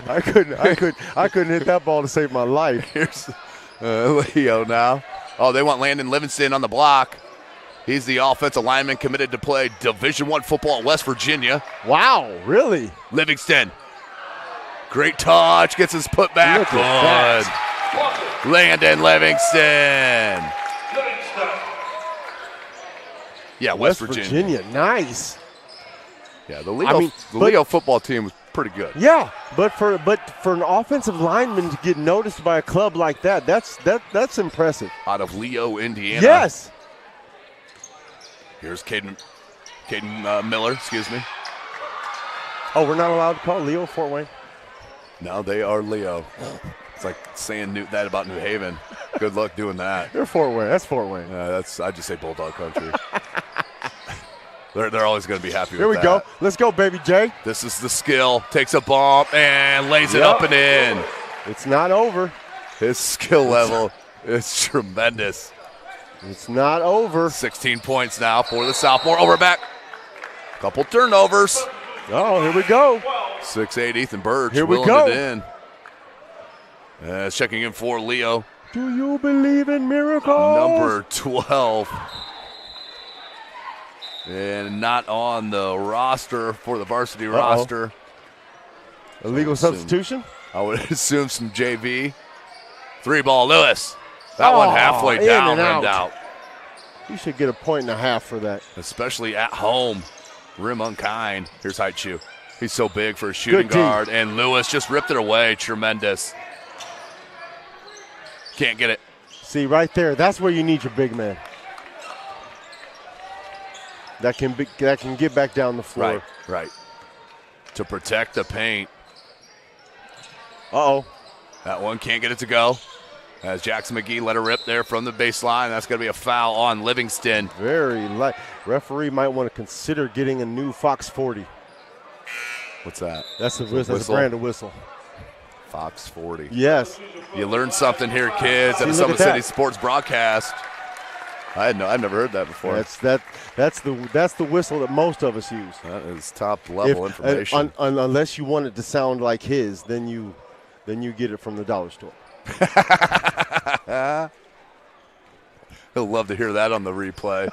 I couldn't hit that ball to save my life. Here's Leo now. Oh, they want Landon Livingston on the block. He's the offensive lineman committed to play Division I football at West Virginia. Wow, really? Livingston. Great touch, gets his putback. Look at that. Landon Livingston. Yeah, West Virginia. Nice. Yeah, the Leo football team was pretty good. Yeah, but for an offensive lineman to get noticed by a club like that, that's impressive. Out of Leo, Indiana. Yes. Here's Caden Miller, excuse me. Oh, we're not allowed to call Leo Fort Wayne? No, they are Leo. It's like saying that about New Haven. Good luck doing that. They're Fort Wayne. That's Fort Wayne. I just say Bulldog Country. They're always going to be happy with that. Here we go. Let's go, baby J. This is the skill. Takes a bump and lays it up and in. It's not over. His skill level is tremendous. It's not over. 16 points now for the sophomore. Over back. Couple turnovers. Oh, here we go. 6'8", Ethan Burge. Here we go. It in. Checking in for Leo. Do you believe in miracles? Number 12. And not on the roster for the varsity roster. Illegal substitution? I would assume some JV. 3-ball Lewis. That one halfway down, rimmed out. You should get a point and a half for that. Especially at home. Rim unkind. Here's Heitshoe. He's so big for a shooting guard. And Lewis just ripped it away. Tremendous. Can't get it. See, right there, that's where you need your big man. That can get back down the floor. Right. To protect the paint. Uh-oh. That one can't get it to go. As Jackson McGee let her rip there from the baseline. That's going to be a foul on Livingston. Very light. Referee might want to consider getting a new Fox 40. What's that? That's a brand of whistle. Fox 40. Yes. You learned something here, kids, at the Summit City Sports Broadcast. I've never heard that before. That's the whistle that most of us use. That is top level information. Unless you want it to sound like his, then you get it from the dollar store. He'll love to hear that on the replay.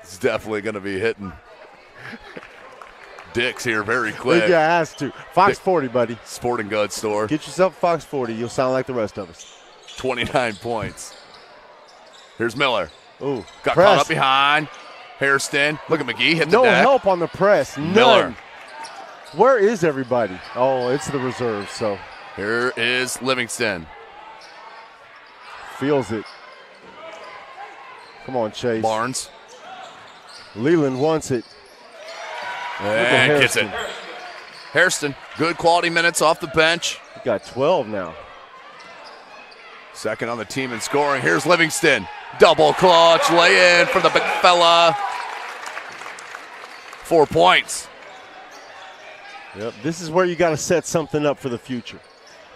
It's definitely going to be hitting dicks here very quick. Yeah, has to. Fox 40, buddy. Sporting goods store. Get yourself a Fox 40. You'll sound like the rest of us. 29 points. Here's Miller. Ooh, got caught up behind. Hairston. Look at McGee. Hit the deck. No help on the press. Miller. None. Where is everybody? Oh, it's the reserve. So here is Livingston. Feels it. Come on, Chase. Barnes. Leland wants it. And gets it. Hairston, good quality minutes off the bench. He got 12 now. Second on the team in scoring. Here's Livingston. Double clutch lay in for the big fella. 4 points. Yep, this is where you got to set something up for the future.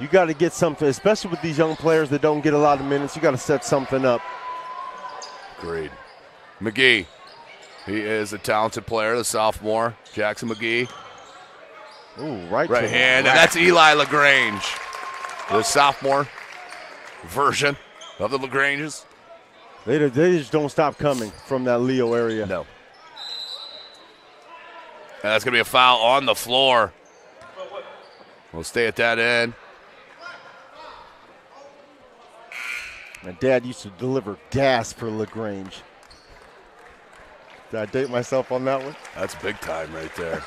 You got to get something, especially with these young players that don't get a lot of minutes. You got to set something up. Agreed. McGee. He is a talented player, the sophomore, Jackson McGee. Ooh, right hand, and that's Eli LaGrange, the sophomore version of the LaGranges. They just don't stop coming from that Leo area. No. And that's going to be a foul on the floor. We'll stay at that end. My dad used to deliver gas for LaGrange. Did I date myself on that one? That's big time right there.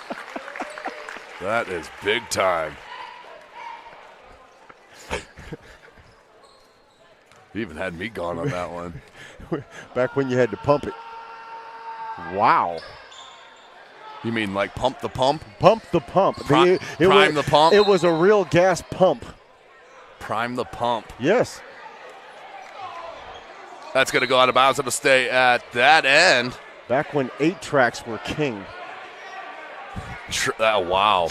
That is big time. You even had me gone on that one. Back when you had to pump it. Wow. You mean like pump the pump? Pump the pump. Prime the pump? It was a real gas pump. Prime the pump. Yes. That's going to go out of bounds. It'll stay at that end. Back when 8 tracks were king. Wow.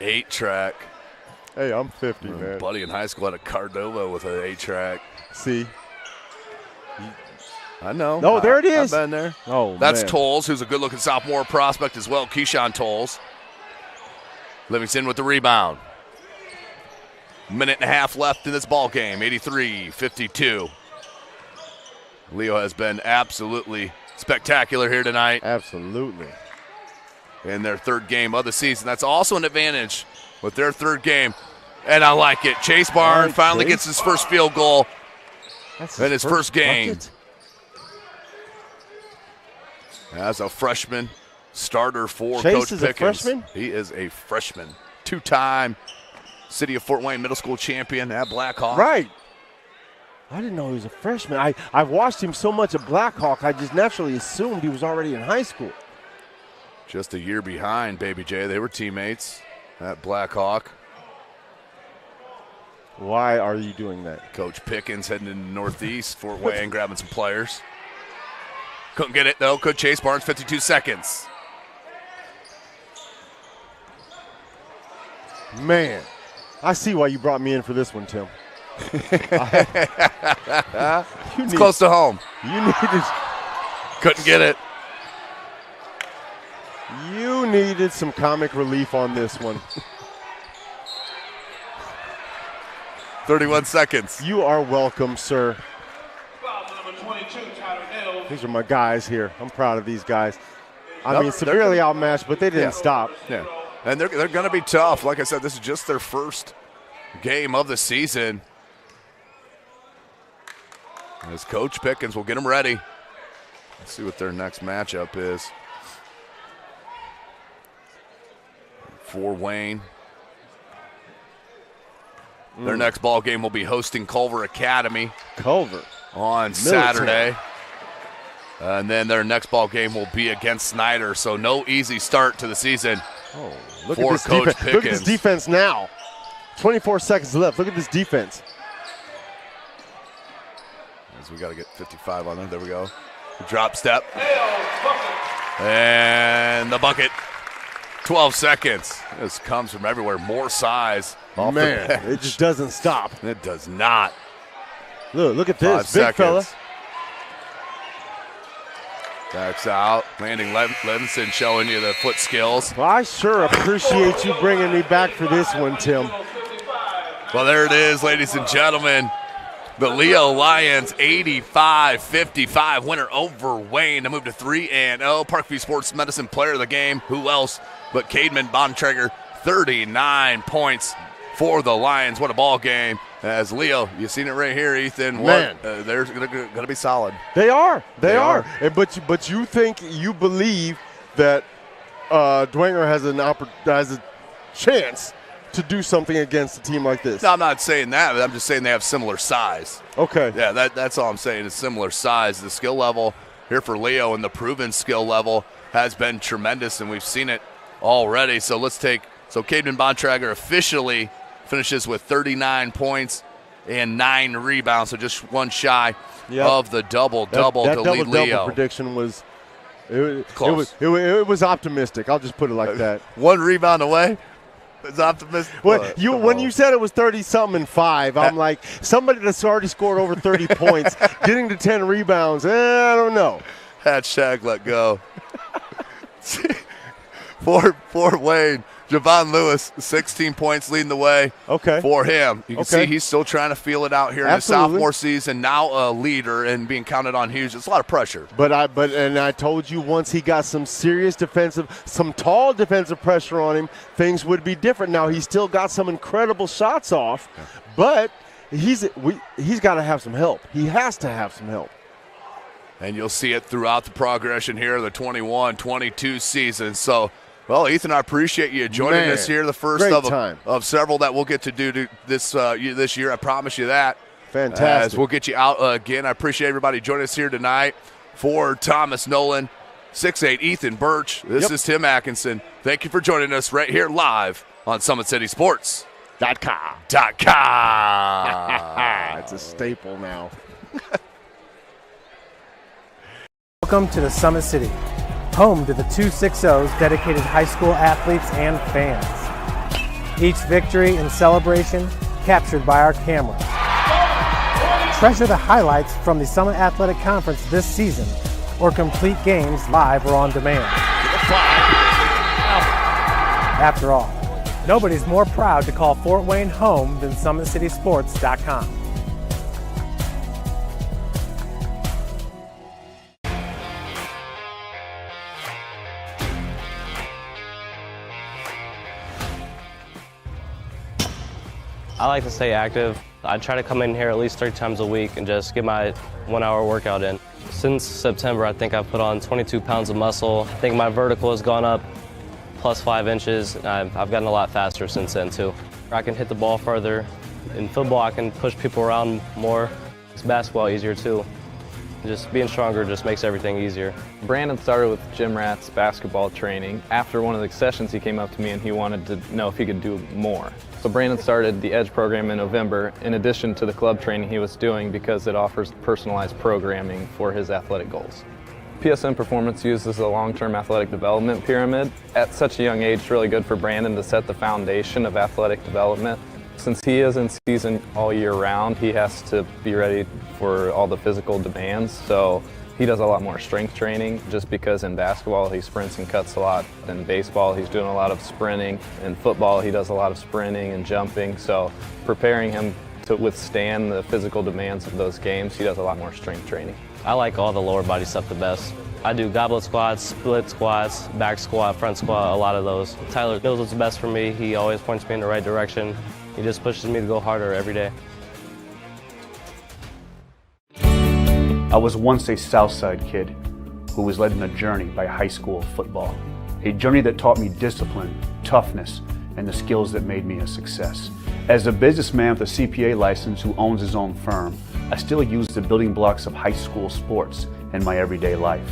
8-track. Hey, I'm 50, man. Buddy in high school had a Cardova with an 8-track. See? I know. No, there it is. I've been there. Oh, That's man. Tolles, who's a good-looking sophomore prospect as well. Keyshawn Tolles. Livingston with the rebound. Minute and a half left in this ball game. 83-52. Leo has been absolutely spectacular here tonight. Absolutely. In their third game of the season. That's also an advantage with their third game. And I like it. Chase Barnes finally gets his first field goal in his first game. Bucket. As a freshman starter for Chase Coach is Pickens. a freshman? He is a freshman. 2-time City of Fort Wayne Middle School champion at Blackhawk. Right. I didn't know he was a freshman. I've watched him so much at Blackhawk, I just naturally assumed he was already in high school. Just a year behind, Baby J. They were teammates at Blackhawk. Why are you doing that? Coach Pickens heading into Northeast, Fort Wayne, grabbing some players. Couldn't get it, though. Could Chase Barnes, 52 seconds. Man, I see why you brought me in for this one, Tim. It's close to home. You needed. Couldn't get it. You needed some comic relief on this one. 31 seconds. You are welcome, sir. Foul number 22, Tyler Hill. These are my guys here. I'm proud of these guys. I Nope, mean, severely outmatched, but they didn't stop. Yeah, and they're going to be tough. Like I said, this is just their first game of the season. As Coach Pickens will get them ready. Let's see what their next matchup is. For Wayne. Their next ball game will be hosting Culver Academy. Culver. On Military. Saturday. And then their next ball game will be against Snyder. So no easy start to the season Look for at this Coach defense. Pickens. Look at this defense now. 24 seconds left. Look at this defense. As we got to get 55 on them. There we go. Drop step. And the bucket. 12 seconds. This comes from everywhere. More size. Off the Man, bench. it just doesn't stop. It does not. Look at 5 this. Big fella. seconds. Backs out. Landing Levinson showing you the foot skills. Well, I sure appreciate you bringing me back for this one, Tim. Well, there it is, ladies and gentlemen. The Leo Lions 85-55 winner over Wayne to move to 3-0. Parkview Sports Medicine player of the game. Who else but Cademan Bontrager? 39 points for the Lions. What a ball game. As Leo, you've seen it right here, Ethan. Man. They're going to be solid. They are. They are. And but you think, you believe that Dwenger has a chance to do something against a team like this? No, I'm not saying that. I'm just saying they have similar size. Okay. Yeah, that's all I'm saying is similar size. The skill level here for Leo and the proven skill level has been tremendous, and we've seen it already. So Cademan Bontrager officially finishes with 39 points and 9 rebounds, so just one shy of the double-double to lead Leo. Double prediction was Close. It was optimistic. I'll just put it like that. One rebound away. It's optimistic. When you said it was 30-something and 5, I'm like, somebody that's already scored over 30 points, getting to 10 rebounds, I don't know. Hashtag let go. For Wayne, Javon Lewis, 16 points leading the way for him. You can see he's still trying to feel it out here in his sophomore season, now a leader and being counted on huge. It's a lot of pressure. But I told you once he got some serious some tall defensive pressure on him, things would be different. Now he's still got some incredible shots off, but he's got to have some help. He has to have some help. And you'll see it throughout the progression here of the 21-22 season. So, well, Ethan, I appreciate you joining us here. The first of several that we'll get to do this year. I promise you that. Fantastic. As we'll get you out again. I appreciate everybody joining us here tonight. For Thomas Nolan, 6'8", Ethan Birch. This is Tim Atkinson. Thank you for joining us right here live on SummitCitySports.com. It's a staple now. Welcome to the Summit City, home to the 260's dedicated high school athletes and fans. Each victory and celebration captured by our cameras. Treasure the highlights from the Summit Athletic Conference this season, or complete games live or on demand. After all, nobody's more proud to call Fort Wayne home than SummitCitySports.com. I like to stay active. I try to come in here at least 3 times a week and just get my 1-hour workout in. Since September, I think I've put on 22 pounds of muscle. I think my vertical has gone up plus 5 inches. I've gotten a lot faster since then too. I can hit the ball further. In football, I can push people around more. It's basketball easier too. Just being stronger just makes everything easier. Brandon started with gym rats basketball training. After one of the sessions, he came up to me and he wanted to know if he could do more. So Brandon started the EDGE program in November in addition to the club training he was doing because it offers personalized programming for his athletic goals. PSN Performance uses the long-term athletic development pyramid. At such a young age, it's really good for Brandon to set the foundation of athletic development. Since he is in season all year round, he has to be ready for all the physical demands. So he does a lot more strength training just because in basketball he sprints and cuts a lot. In baseball he's doing a lot of sprinting. In football he does a lot of sprinting and jumping. So preparing him to withstand the physical demands of those games, he does a lot more strength training. I like all the lower body stuff the best. I do goblet squats, split squats, back squat, front squat, a lot of those. Tyler knows what's best for me. He always points me in the right direction. He just pushes me to go harder every day. I was once a Southside kid who was led on a journey by high school football. A journey that taught me discipline, toughness, and the skills that made me a success. As a businessman with a CPA license who owns his own firm, I still use the building blocks of high school sports in my everyday life.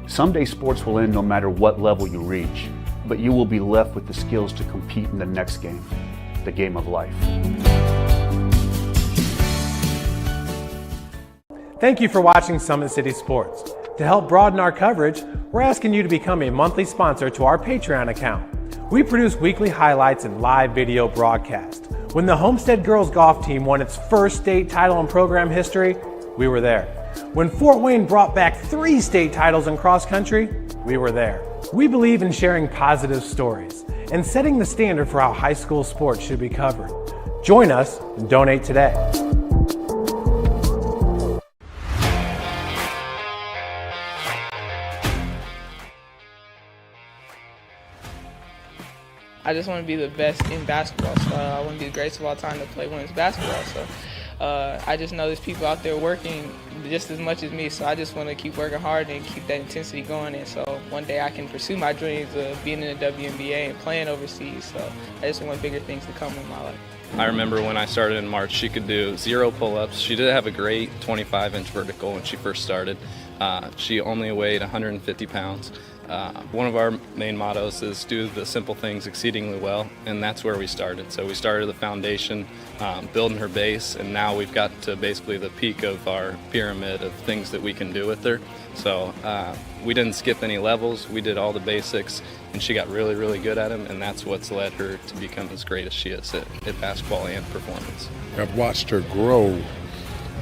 Someday sports will end no matter what level you reach, but you will be left with the skills to compete in the next game, the game of life. Thank you for watching Summit City Sports. To help broaden our coverage, we're asking you to become a monthly sponsor to our Patreon account. We produce weekly highlights and live video broadcasts. When the Homestead girls golf team won its first state title in program history, we were there. When Fort Wayne brought back 3 state titles in cross country, we were there. We believe in sharing positive stories and setting the standard for how high school sports should be covered. Join us and donate today. I just want to be the best in basketball. So I want to be the greatest of all time to play women's basketball. So I just know there's people out there working just as much as me. So I just want to keep working hard and keep that intensity going. And so one day I can pursue my dreams of being in the WNBA and playing overseas. So I just want bigger things to come in my life. I remember when I started in March, she could do 0 pull-ups. She did have a great 25-inch vertical when she first started. She only weighed 150 pounds. One of our main mottos is do the simple things exceedingly well, and that's where we started. So we started the foundation, building her base, and now we've got to basically the peak of our pyramid of things that we can do with her. So we didn't skip any levels. We did all the basics, and she got really, really good at them, and that's what's led her to become as great as she is at basketball and performance. I've watched her grow,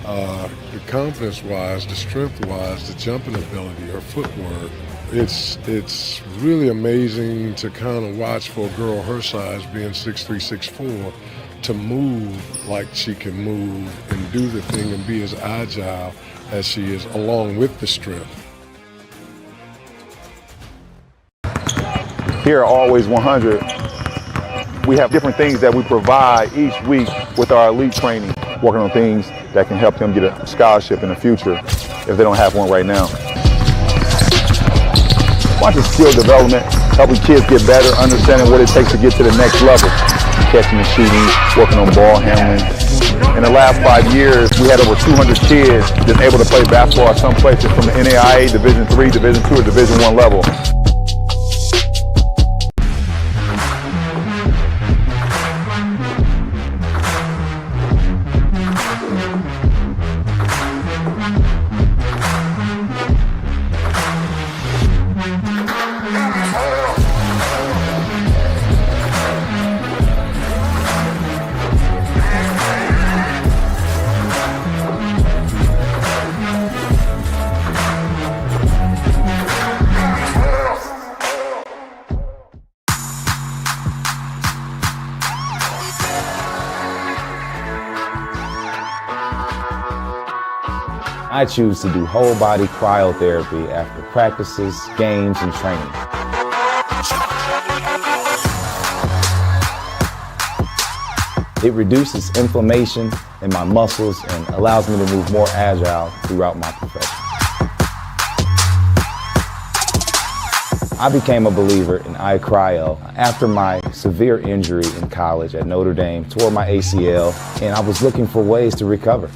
the confidence-wise, the strength-wise, the jumping ability, her footwork. It's really amazing to kind of watch for a girl her size, being 6'3", 6'4", to move like she can move and do the thing and be as agile as she is, along with the strength. Here at Always 100, we have different things that we provide each week with our elite training, working on things that can help them get a scholarship in the future if they don't have one right now. Watching skill development, helping kids get better, understanding what it takes to get to the next level, catching and shooting, working on ball handling. In the last 5 years, we had over 200 kids that's able to play basketball at some places from the NAIA, Division III, Division II, or Division I level. I choose to do whole body cryotherapy after practices, games, and training. It reduces inflammation in my muscles and allows me to move more agile throughout my profession. I became a believer in iCryo after my severe injury in college at Notre Dame, tore my ACL, and I was looking for ways to recover.